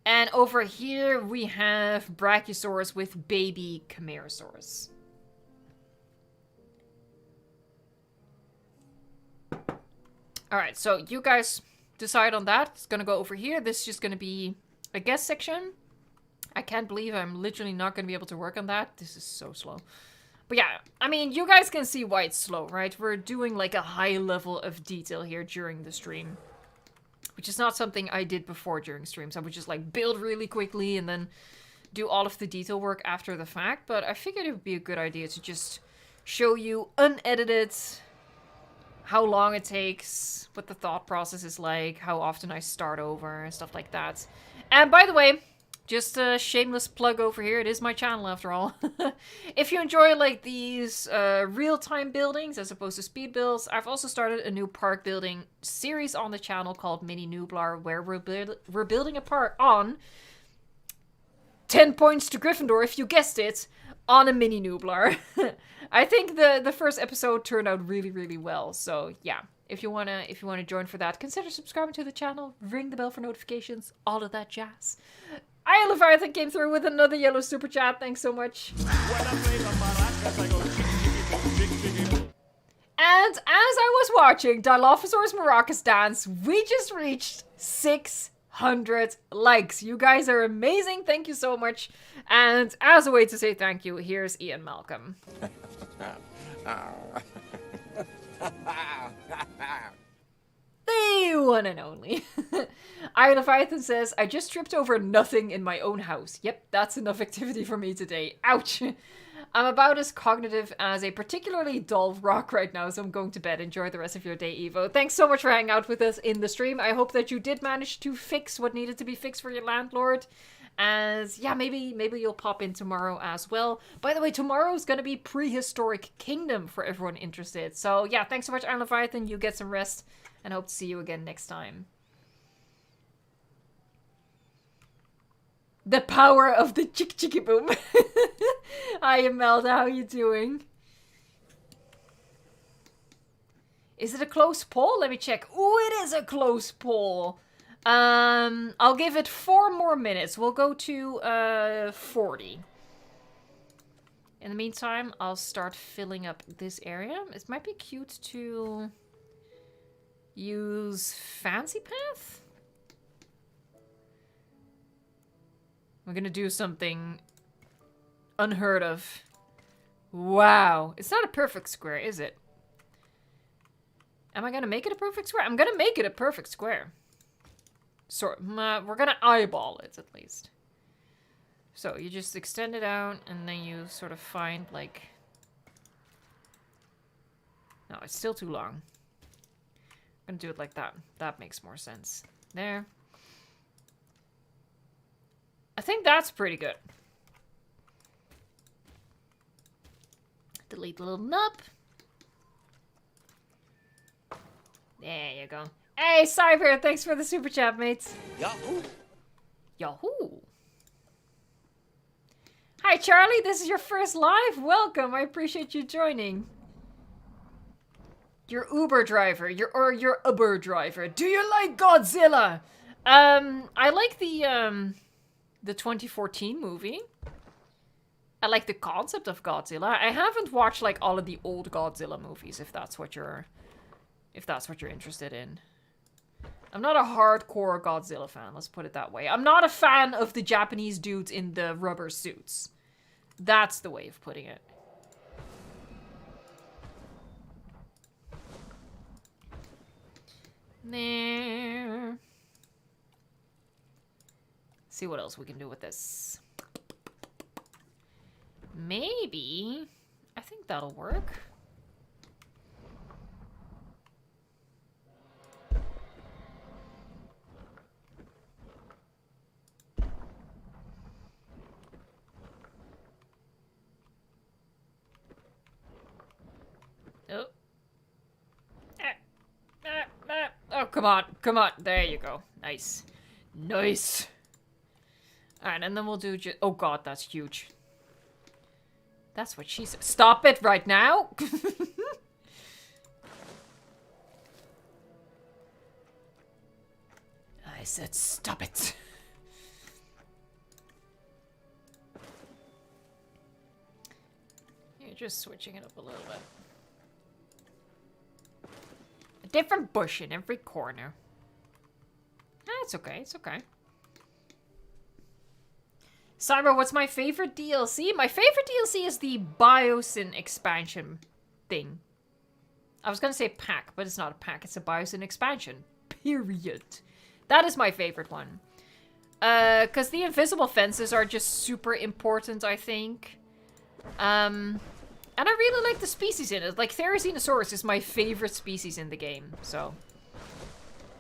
Speaker 1: And over here we have Brachiosaurus with baby Camarasaurus. Alright, so you guys decide on that. It's gonna go over here. This is just gonna be a guest section. I can't believe I'm literally not gonna be able to work on that. This is so slow. But yeah, I mean, you guys can see why it's slow, right? We're doing like a high level of detail here during the stream. Which is not something I did before during streams. I would just like build really quickly and then do all of the detail work after the fact. But I figured it would be a good idea to just show you unedited how long it takes, what the thought process is like, how often I start over, and stuff like that. And by the way, just a shameless plug over here. It is my channel after all. If you enjoy like these real-time buildings as opposed to speed builds, I've also started a new park building series on the channel called Mini Nublar, where we're building a park on 10 points to Gryffindor, if you guessed it, on a Mini Nublar. I think the first episode turned out really, really well. So yeah, if you wanna join for that, consider subscribing to the channel, ring the bell for notifications, all of that jazz. I Leviathan came through with another yellow super chat. Thanks so much.
Speaker 3: When I play the maracas, I go chick-chick-chick-chick-chick.
Speaker 1: And as I was watching Dilophosaur's maracas dance, we just reached 600 likes. You guys are amazing. Thank you so much. And as a way to say thank you, here's Ian Malcolm. The one and only. I Leviathan says, I just tripped over nothing in my own house. Yep, that's enough activity for me today. Ouch. I'm about as cognitive as a particularly dull rock right now, so I'm going to bed. Enjoy the rest of your day, Evo. Thanks so much for hanging out with us in the stream. I hope that you did manage to fix what needed to be fixed for your landlord. As, yeah, maybe you'll pop in tomorrow as well. By the way, tomorrow's going to be Prehistoric Kingdom for everyone interested. So, yeah, thanks so much, Iron Leviathan. You get some rest, and hope to see you again next time. The power of the chick chicky boom. Hi, Imelda. How you doing? Is it a close poll? Let me check. Ooh, it is a close poll. I'll give it 4 more minutes. We'll go to 40. In the meantime, I'll start filling up this area. It might be cute to use Fancy Path. We're gonna do something unheard of. Wow. It's not a perfect square, is it? Am I gonna make it a perfect square? I'm gonna make it a perfect square. We're gonna eyeball it, at least. So, you just extend it out, and then you sort of find, like... No, it's still too long. I'm gonna do it like that. That makes more sense. There. I think that's pretty good. Delete the little nub. There you go. Hey, Cyber, thanks for the super chat, mates.
Speaker 2: Yahoo!
Speaker 1: Yahoo! Hi, Charlie. This is your first live. Welcome. I appreciate you joining. Your Uber driver. Your Uber driver. Do you like Godzilla? I like the 2014 movie. I like the concept of Godzilla. I haven't watched like all of the old Godzilla movies, if that's what you're interested in. I'm not a hardcore Godzilla fan, let's put it that way. I'm not a fan of the Japanese dudes in the rubber suits. That's the way of putting it. There. See what else we can do with this. Maybe. I think that'll work. Oh. Oh, come on. Come on. There you go. Nice. Nice. Alright, and then we'll do just... Oh god, that's huge. That's what she said. Stop it right now! I said stop it. You're just switching it up a little bit. A different bush in every corner. it's okay. It's okay. Cyber, what's my favorite DLC? My favorite DLC is the Biosyn expansion thing. I was gonna say pack, but it's not a pack. It's a Biosyn expansion. Period. That is my favorite one. Because the invisible fences are just super important, I think. And I really like the species in it. Like, Therizinosaurus is my favorite species in the game, so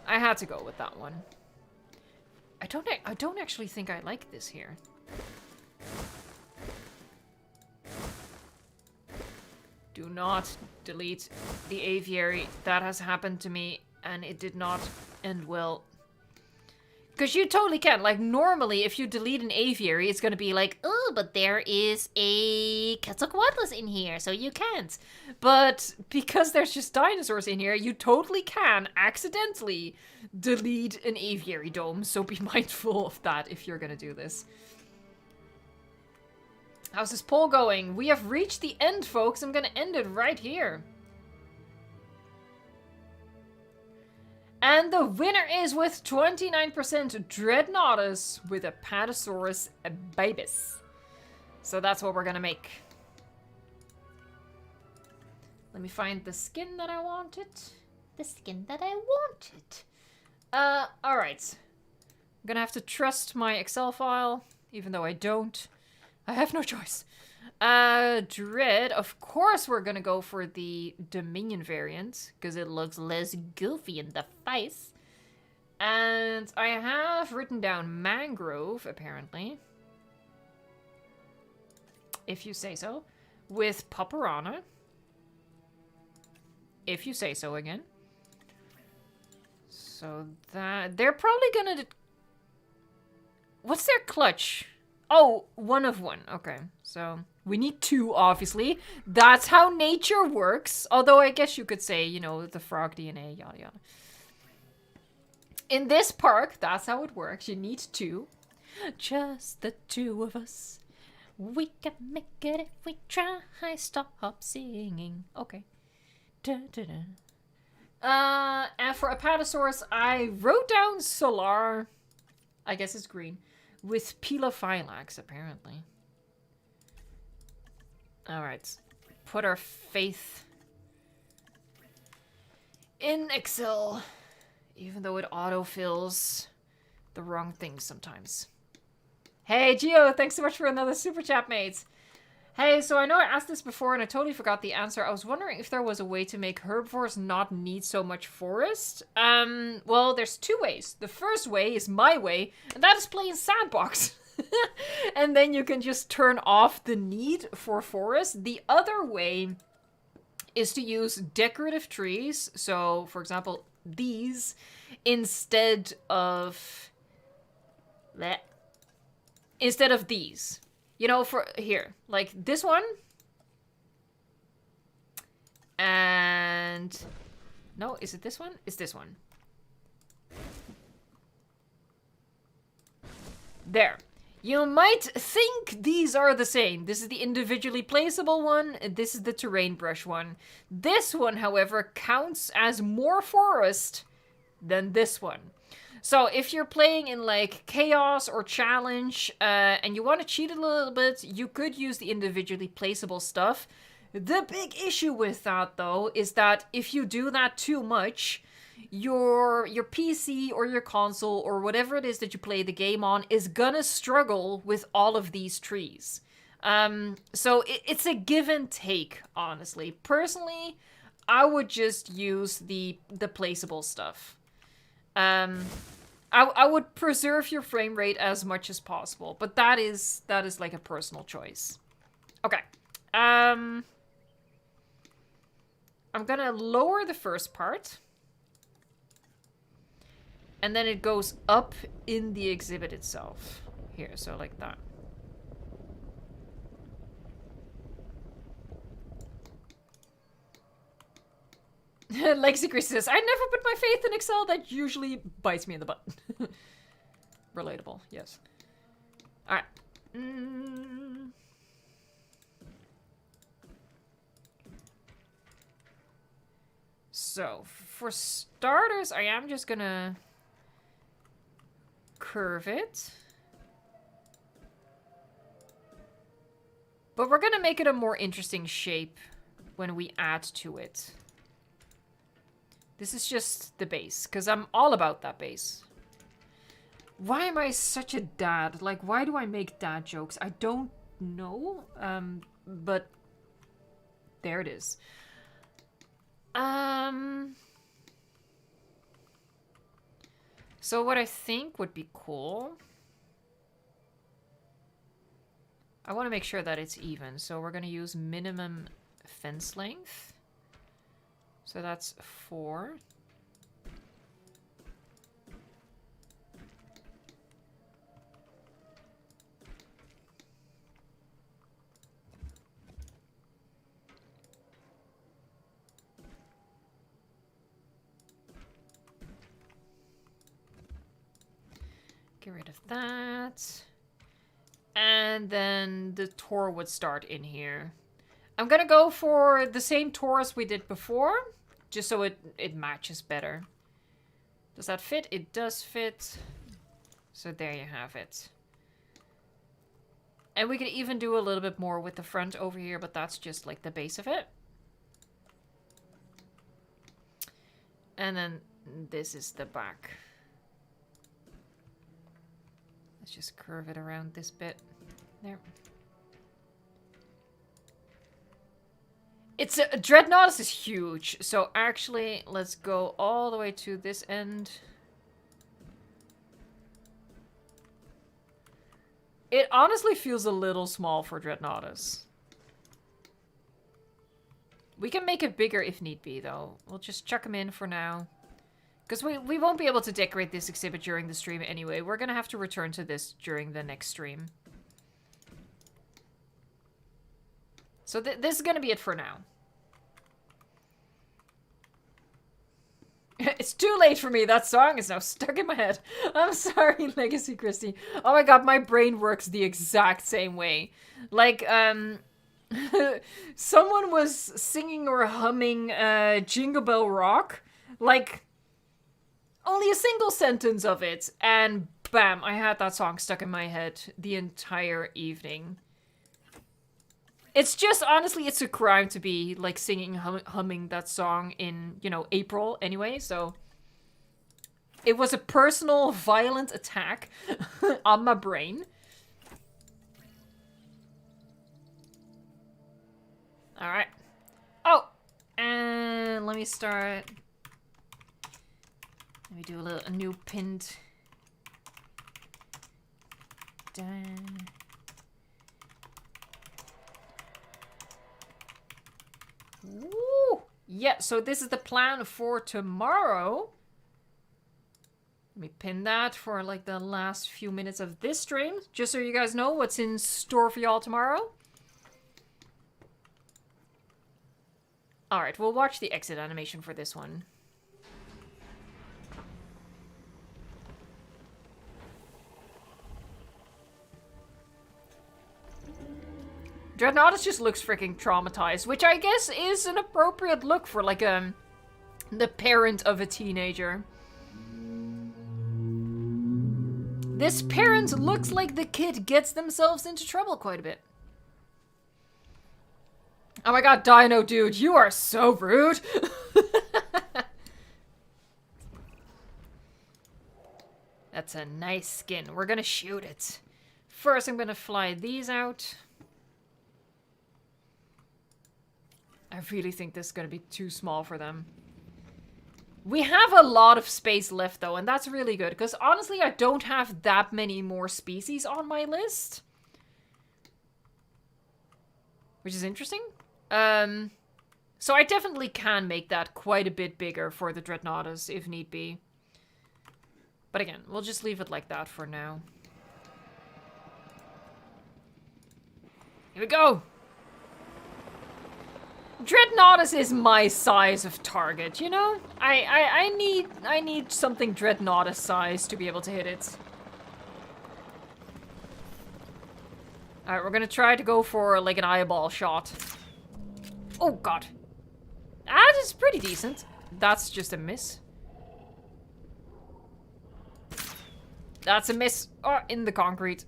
Speaker 1: I had to go with that one. I don't actually think I like this here. Do not delete the aviary. That has happened to me, and it did not end well. Because you totally can. Like, normally, if you delete an aviary, it's going to be like, oh, but there is a Quetzalcoatlus in here, so you can't. But because there's just dinosaurs in here, you totally can accidentally delete an aviary dome. So be mindful of that if you're going to do this. How's this poll going? We have reached the end, folks. I'm going to end it right here. And the winner is with 29% Dreadnoughtus with a Apatosaurus Babis. So that's what we're going to make. Let me find the skin that I wanted. The skin that I wanted. Alright. I'm going to have to trust my Excel file, even though I don't. I have no choice. Dread, of course we're gonna go for the Dominion variant, because it looks less goofy in the face. And I have written down Mangrove, apparently. If you say so. With Paparana. If you say so again. So that... They're probably gonna... What's their clutch? Oh, 1 of 1. Okay, so we need 2, obviously. That's how nature works. Although I guess you could say, you know, the frog DNA, yada yada. In this park, that's how it works. You need 2. Just the 2 of us. We can make it if we try. Stop singing. Okay. Da, da, da. And for Apatosaurus, I wrote down Solar. I guess it's green. With Pelophylax, apparently. Alright. Put our faith in Excel. Even though it autofills the wrong things sometimes. Hey, Gio, thanks so much for another super chat, mates. Hey, so I know I asked this before and I totally forgot the answer. I was wondering if there was a way to make herbivores not need so much forest. Well, there's 2 ways. The first way is my way, and that is playing Sandbox. And then you can just turn off the need for forest. The other way is to use decorative trees. So, for example, these instead of these. You know, for here, like this one. And no, is it this one? It's this one. There. You might think these are the same. This is the individually placeable one. This is the terrain brush one. This one, however, counts as more forest than this one. So if you're playing in like Chaos or Challenge and you want to cheat a little bit, you could use the individually placeable stuff. The big issue with that though is that if you do that too much, your PC or your console or whatever it is that you play the game on is gonna struggle with all of these trees. So it's a give and take, honestly. Personally, I would just use the placeable stuff. I would preserve your frame rate as much as possible, but that is like a personal choice. Okay. I'm gonna lower the first part. And then it goes up in the exhibit itself. Here, so like that. Lexi Chris says, I never put my faith in Excel. That usually bites me in the butt. Relatable, yes. Alright. So, for starters, I am just gonna curve it. But we're gonna make it a more interesting shape when we add to it. This is just the base, because I'm all about that base. Why am I such a dad? Like, why do I make dad jokes? I don't know, but there it is. So what I think would be cool... I want to make sure that it's even, so we're going to use minimum fence length. So that's 4. Get rid of that. And then the tour would start in here. I'm gonna go for the same tour as we did before, just so it matches better. Does that fit? It does fit. So there you have it. And we could even do a little bit more with the front over here, but that's just like the base of it. And then this is the back. Let's just curve it around this bit. There. It's a Dreadnoughtus is huge, so actually let's go all the way to this end. It honestly feels a little small for Dreadnoughtus. We can make it bigger if need be, though. We'll just chuck them in for now. Because we won't be able to decorate this exhibit during the stream anyway. We're going to have to return to this during the next stream. So this is going to be it for now. It's too late for me. That song is now stuck in my head. I'm sorry, Legacy Christie. Oh my god, my brain works the exact same way. Like, someone was singing or humming Jingle Bell Rock. Like, only a single sentence of it. And bam, I had that song stuck in my head the entire evening. It's just, honestly, it's a crime to be, like, singing, humming that song in, you know, April anyway, so... It was a personal, violent attack on my brain. Alright. Oh! And let me start... Let me do a new pinned... Done. Woo! Yeah, so this is the plan for tomorrow. Let me pin that for like the last few minutes of this stream, just so you guys know what's in store for y'all tomorrow. Alright, we'll watch the exit animation for this one. Dreadnoughtus just looks freaking traumatized, which I guess is an appropriate look for, like, the parent of a teenager. This parent looks like the kid gets themselves into trouble quite a bit. Oh my god, Dino dude, you are so rude! That's a nice skin. We're gonna shoot it. First, I'm gonna fly these out. I really think this is going to be too small for them. We have a lot of space left, though, and that's really good. Because, honestly, I don't have that many more species on my list. Which is interesting. So I definitely can make that quite a bit bigger for the Dreadnoughtus, if need be. But again, we'll just leave it like that for now. Here we go! Dreadnoughtus is my size of target, you know? I need something Dreadnoughtus size to be able to hit it. Alright, we're gonna try to go for like an eyeball shot. Oh god. That is pretty decent. That's just a miss. That's a miss. Oh, in the concrete.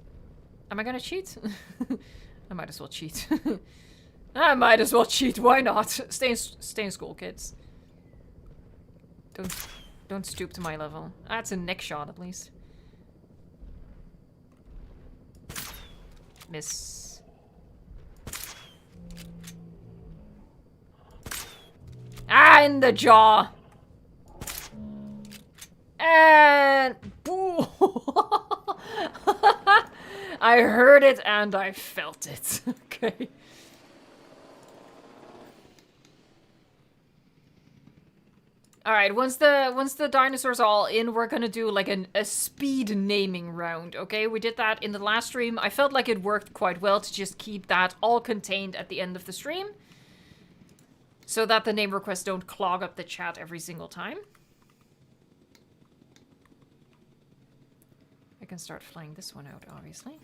Speaker 1: Am I gonna cheat? I might as well cheat. I might as well cheat. Why not? Stay in school, kids. Don't stoop to my level. That's a neck shot, at least. Miss. Ah, in the jaw. And boo. I heard it and I felt it. Okay. All right, once the dinosaurs are all in, we're gonna do like a speed naming round, okay? We did that in the last stream. I felt like it worked quite well to just keep that all contained at the end of the stream, so that the name requests don't clog up the chat every single time. I can start flying this one out, obviously.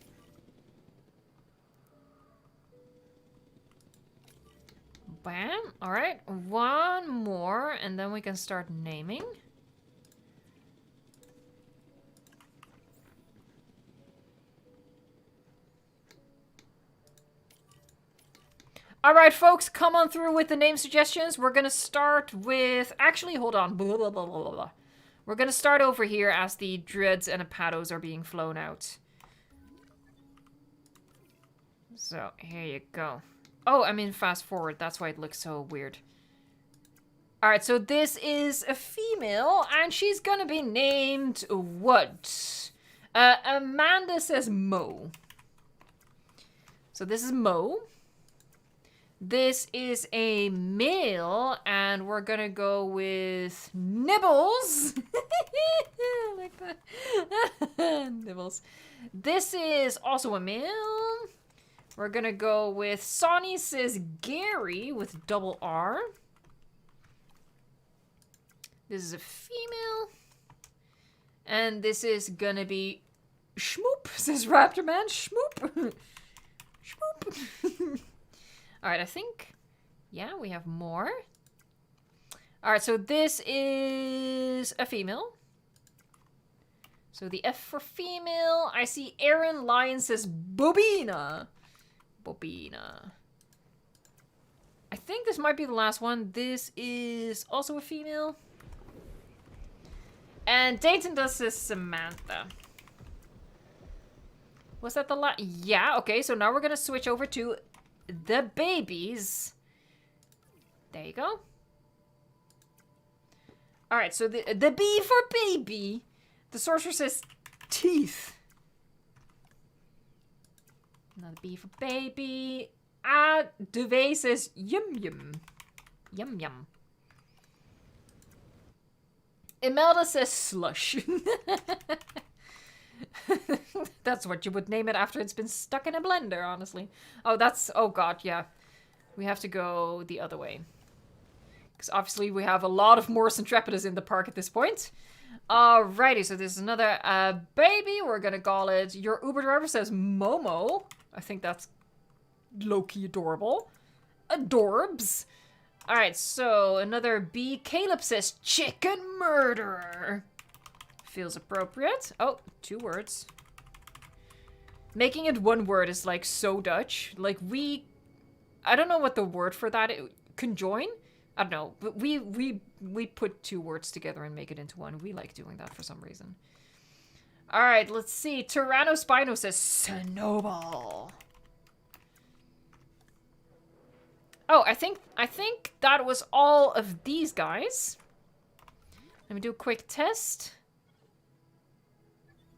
Speaker 1: Bam. Alright, one more, and then we can start naming. Alright, folks, come on through with the name suggestions. We're gonna start with... Actually, hold on. Blah, blah, blah, blah, blah. We're gonna start over here as the dreads and apados are being flown out. So, here you go. Oh, I mean fast forward. That's why it looks so weird. Alright, so this is a female, and she's gonna be named what? Amanda says Mo. So this is Mo. This is a male, and we're gonna go with Nibbles. Like that. Nibbles. This is also a male. We're gonna go with Sonny says Gary with double R. This is a female. And this is gonna be Schmoop, says Raptor Man. Schmoop. Schmoop. Alright, I think... Yeah, we have more. Alright, so this is a female. So the F for female. I see Aaron Lyon says Bobina. Bobina. I think this might be the last one. This is also a female. And Dayton does this Samantha. Was that the last? Yeah, okay. So now we're going to switch over to the babies. There you go. Alright, so the B for baby. The sorcerer says teeth. Another B for baby. Duvet says yum yum. Yum yum. Imelda says slush. That's what you would name it after it's been stuck in a blender, honestly. Oh, that's... Oh god, yeah. We have to go the other way. Because obviously we have a lot of Morris Intrepidas in the park at this point. Alrighty, so this is another baby. We're gonna call it... Your Uber driver says Momo. I think that's low-key adorable. Adorbs. Alright, so another B. Caleb says chicken murderer. Feels appropriate. Oh, 2 words. Making it 1 word is like so Dutch. Like I don't know what the word for that is. Conjoin? I don't know. But we put 2 words together and make it into one. We like doing that for some reason. Alright, let's see. Tyrannospino says Snowball. Oh, I think that was all of these guys. Let me do a quick test.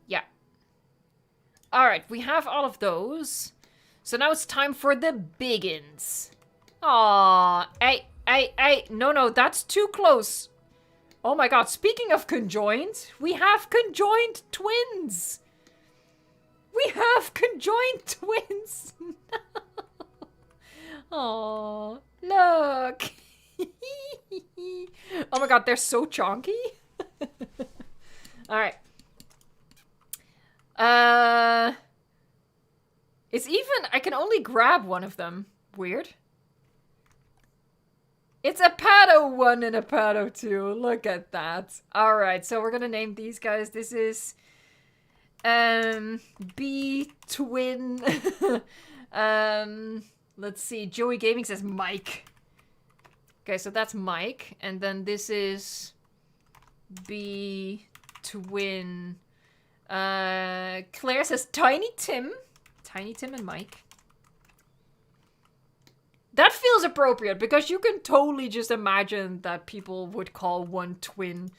Speaker 1: Yeah. Alright, we have all of those. So now it's time for the biggins. Aw, hey, no, that's too close. Oh my god, speaking of conjoined, we have conjoined twins. We have conjoined twins. Aw, look. Oh my god, they're so chonky. Alright. It's even... I can only grab one of them. Weird. It's a Pado 1 and a Pado 2. Look at that. Alright, so we're gonna name these guys. This is... B twin. Let's see. Joey Gaming says Mike. Okay, so that's Mike. And then this is B twin. Claire says Tiny Tim. Tiny Tim and Mike. That feels appropriate because you can totally just imagine that people would call one twin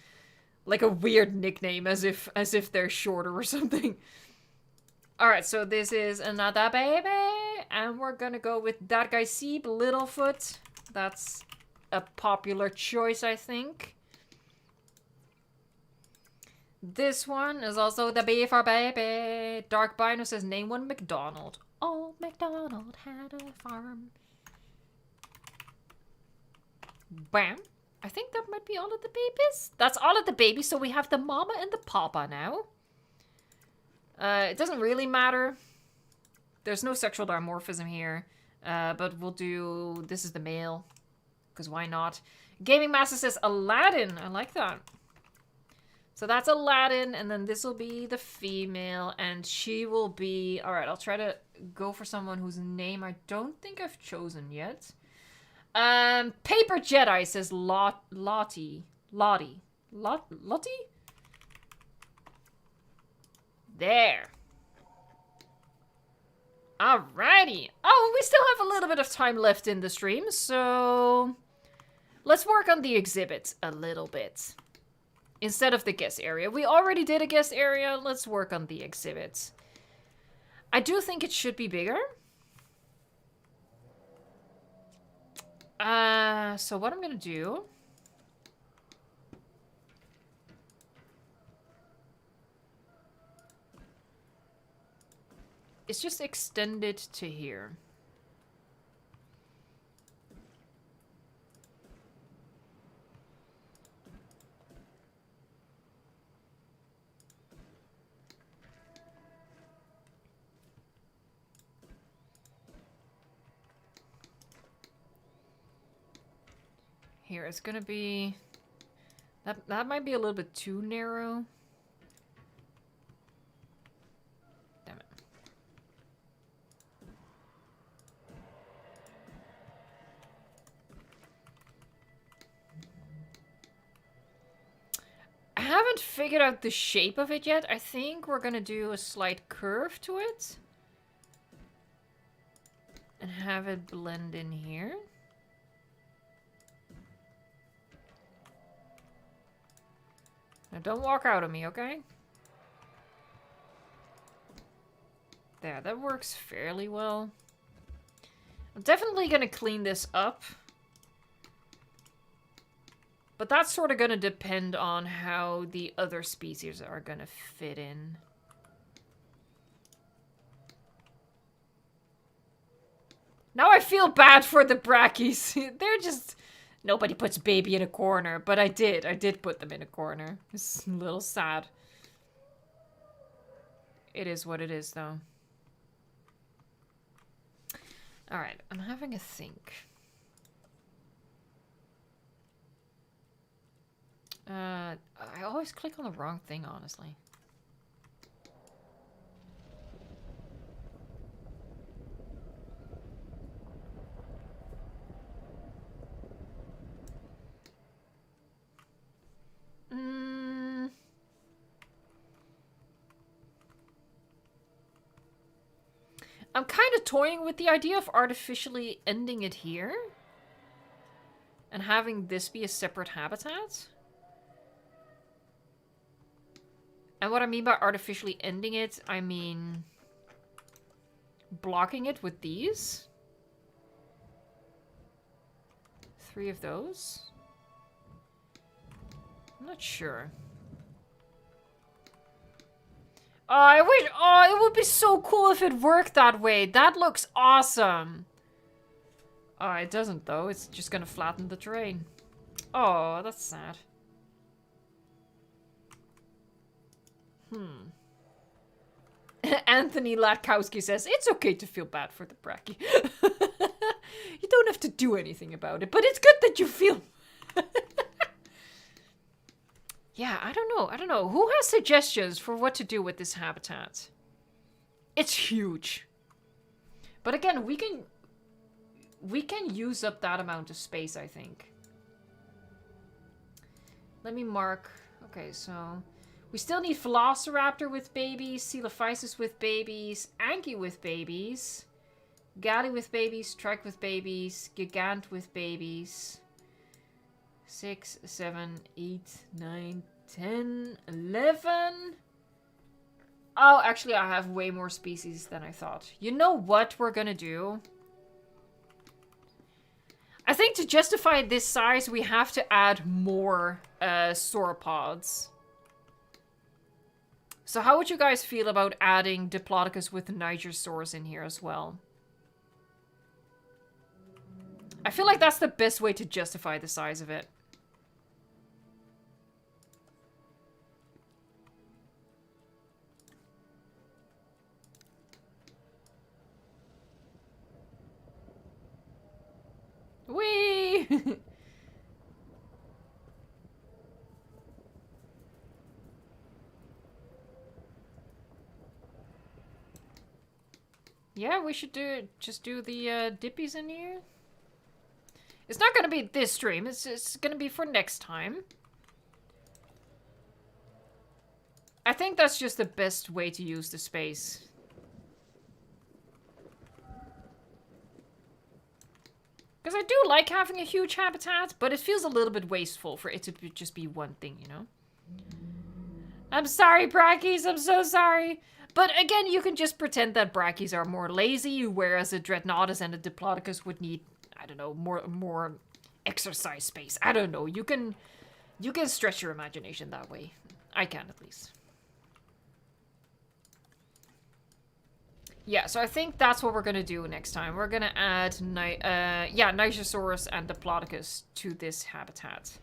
Speaker 1: like a weird nickname as if they're shorter or something. Alright, so this is another baby. And we're gonna go with that guy Seeb, Littlefoot. That's a popular choice, I think. This one is also the B for baby. Dark Bino says name one McDonald. Old MacDonald had a farm. Bam. I think that might be all of the babies. That's all of the babies, so we have the mama and the papa now. It doesn't really matter. There's no sexual dimorphism here. But we'll do... This is the male. Because why not? Gaming Master says Aladdin. I like that. So that's Aladdin, and then this will be the female, and she will be... Alright, I'll try to go for someone whose name I don't think I've chosen yet. Paper Jedi says Lottie. There. Alrighty. Oh, we still have a little bit of time left in the stream, so... Let's work on the exhibit a little bit. Instead of the guest area. We already did a guest area. Let's work on the exhibit. I do think it should be bigger. So what I'm gonna do... is just extend it to here. Here, it's gonna be... That might be a little bit too narrow. Damn it. I haven't figured out the shape of it yet. I think we're gonna do a slight curve to it. And have it blend in here. Now don't walk out on me, okay? There, that works fairly well. I'm definitely gonna clean this up. But that's sort of gonna depend on how the other species are gonna fit in. Now I feel bad for the brackies. They're just... Nobody puts baby in a corner, but I did. I did put them in a corner. It's a little sad. It is what it is, though. Alright, I'm having a think. I always click on the wrong thing, honestly. I'm kind of toying with the idea of artificially ending it here. And having this be a separate habitat. And what I mean by artificially ending it, I mean... blocking it with these. 3 of those. I'm not sure. Oh, I wish... Oh, it would be so cool if it worked that way. That looks awesome. Oh, it doesn't, though. It's just gonna flatten the terrain. Oh, that's sad. Anthony Latkowski says, it's okay to feel bad for the Bracky. You don't have to do anything about it, but it's good that you feel... Yeah, I don't know. I don't know. Who has suggestions for what to do with this habitat? It's huge. But again, we can use up that amount of space, I think. Let me mark. Okay, so we still need Velociraptor with babies, Coelophysis with babies, Anki with babies, Gali with babies, Trek with babies, Gigant with babies. 6, 7, 8, 9, 10, 11. Oh, actually, I have way more species than I thought. You know what we're gonna do? I think to justify this size, we have to add more sauropods. So how would you guys feel about adding Diplodocus with Nigersaurs in here as well? I feel like that's the best way to justify the size of it. Whee! Yeah, we should just do the dippies in here. It's not gonna be this stream, it's gonna be for next time. I think that's just the best way to use the space. Because I do like having a huge habitat, but it feels a little bit wasteful for it to just be one thing, you know? I'm sorry, Brackies, I'm so sorry. But again, you can just pretend that Brackies are more lazy, whereas a Dreadnoughtus and a Diplodocus would need, I don't know, more exercise space. I don't know, you can stretch your imagination that way. I can, at least. Yeah, so I think that's what we're gonna do next time. We're gonna add, Nigersaurus and Diplodocus to this habitat.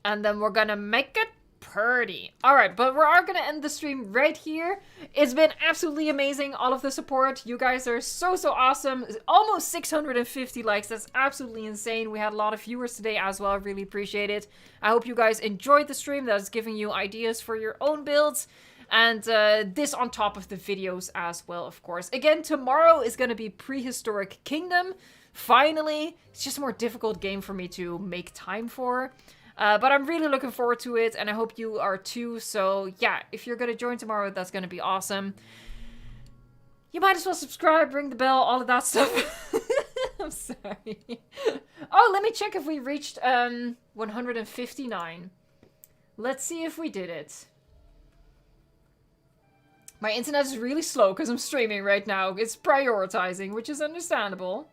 Speaker 1: And then we're gonna make it pretty. Alright, but we are gonna end the stream right here. It's been absolutely amazing, all of the support. You guys are so awesome. Almost 650 likes. That's absolutely insane. We had a lot of viewers today as well. I really appreciate it. I hope you guys enjoyed the stream. That's giving you ideas for your own builds. And this on top of the videos as well, of course. Again, tomorrow is gonna be Prehistoric Kingdom. Finally, it's just a more difficult game for me to make time for. But I'm really looking forward to it, and I hope you are too. So yeah, if you're going to join tomorrow, that's going to be awesome. You might as well subscribe, ring the bell, all of that stuff. I'm sorry. Oh, let me check if we reached 159. Let's see if we did it. My internet is really slow because I'm streaming right now. It's prioritizing, which is understandable.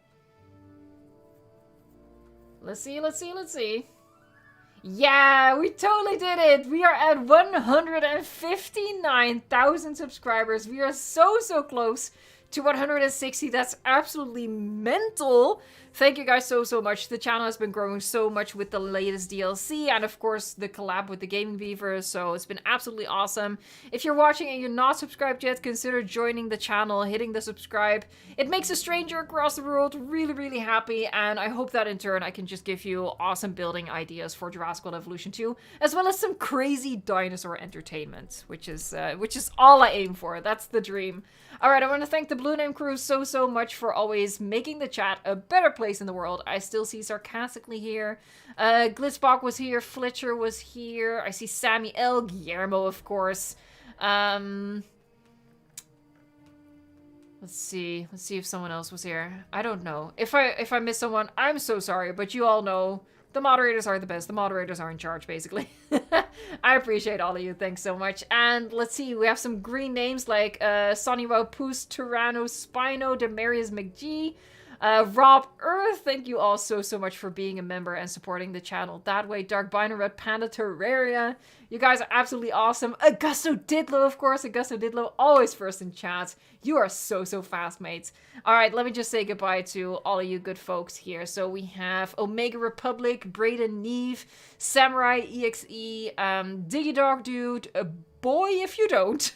Speaker 1: Let's see. Yeah, we totally did it. We are at 159,000 subscribers. We are so close to 160. That's absolutely mental. Thank you guys so much. The channel has been growing so much with the latest DLC and of course the collab with the Gaming Beavers, so it's been absolutely awesome. If you're watching and you're not subscribed yet, consider joining the channel, hitting the subscribe. It makes a stranger across the world really happy, and I hope that in turn I can just give you awesome building ideas for Jurassic World Evolution 2, as well as some crazy dinosaur entertainment, which is all I aim for. That's the dream. Alright, I want to thank the Blue Name crew so much for always making the chat a better place in the world. I still see Sarcastically here. Glitzbach was here. Fletcher was here. I see Sammy L. Guillermo, of course. Let's see if someone else was here. I don't know. If I missed someone, I'm so sorry, but you all know the moderators are the best. The moderators are in charge, basically. I appreciate all of you. Thanks so much. And let's see, we have some green names like Sonny Waupoos, Tyranno, Spino, Demarius McGee, Rob Earth. Thank you all so much for being a member and supporting the channel that way. Dark Biner, Red Panda, Terraria, You guys are absolutely awesome. Augusto Didlow, of course. Augusto Didlow, always first in chat. You are so fast, mates. All right, let me just say goodbye to all of you good folks here. So we have Omega Republic, Braden Neve, Samurai EXE, Diggy Dog Dude, Boy If You Don't,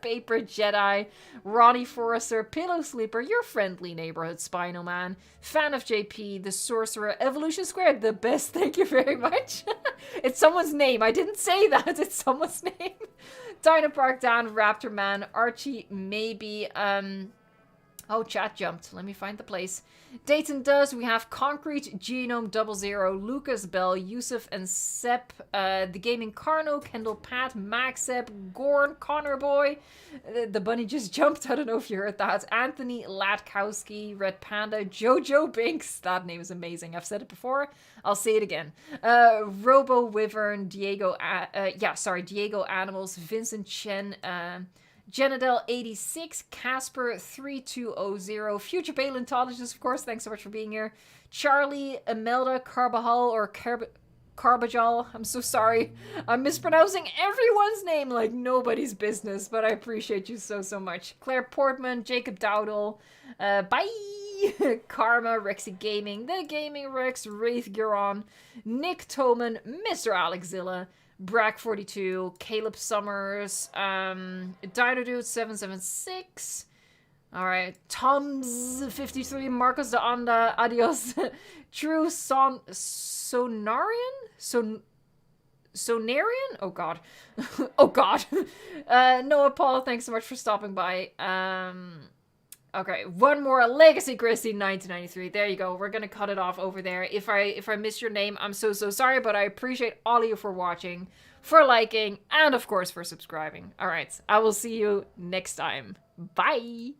Speaker 1: Paper Jedi, Ronnie Forrester, Pillow Sleeper, your friendly neighborhood Spino Man, Fan of JP, The Sorcerer, Evolution Squared, the best, thank you very much. It's someone's name, I didn't say that, it's someone's name. Dino Park Dan, Raptor Man, Archie, maybe, oh, chat jumped. Let me find the place. Dayton does. We have Concrete, Genome 00, Lucas Bell, Yusuf and Sep, The Gaming Carno, Kendall Pat, Maxep, Gorn, Connor Boy. The bunny just jumped. I don't know if you heard that. Anthony Latkowski, Red Panda, Jojo Binks. That name is amazing. I've said it before. I'll say it again. Robo Wyvern, Diego Animals, Vincent Chen, Genadel86, Casper 3200, Future Paleontologist, of course, thanks so much for being here. Charlie, Imelda Carbajal, or Carbajal, I'm so sorry. I'm mispronouncing everyone's name like nobody's business, but I appreciate you so much. Claire Portman, Jacob Dowdle, bye! Karma, Rexy Gaming, The Gaming Rex, Wraith Guron, Nick Toman, Mr. Alexzilla, Brack42, Caleb Summers, Dino Dude 776. Alright, Toms53, Marcos de Anda, Adios, True Sonarian? Sonarian? Oh god. Oh god. Noah Paul, thanks so much for stopping by. Okay, one more. Legacy Christy 1993. There you go. We're gonna cut it off over there. If I missed your name, I'm so sorry, but I appreciate all of you for watching, for liking, and of course for subscribing. Alright, I will see you next time. Bye!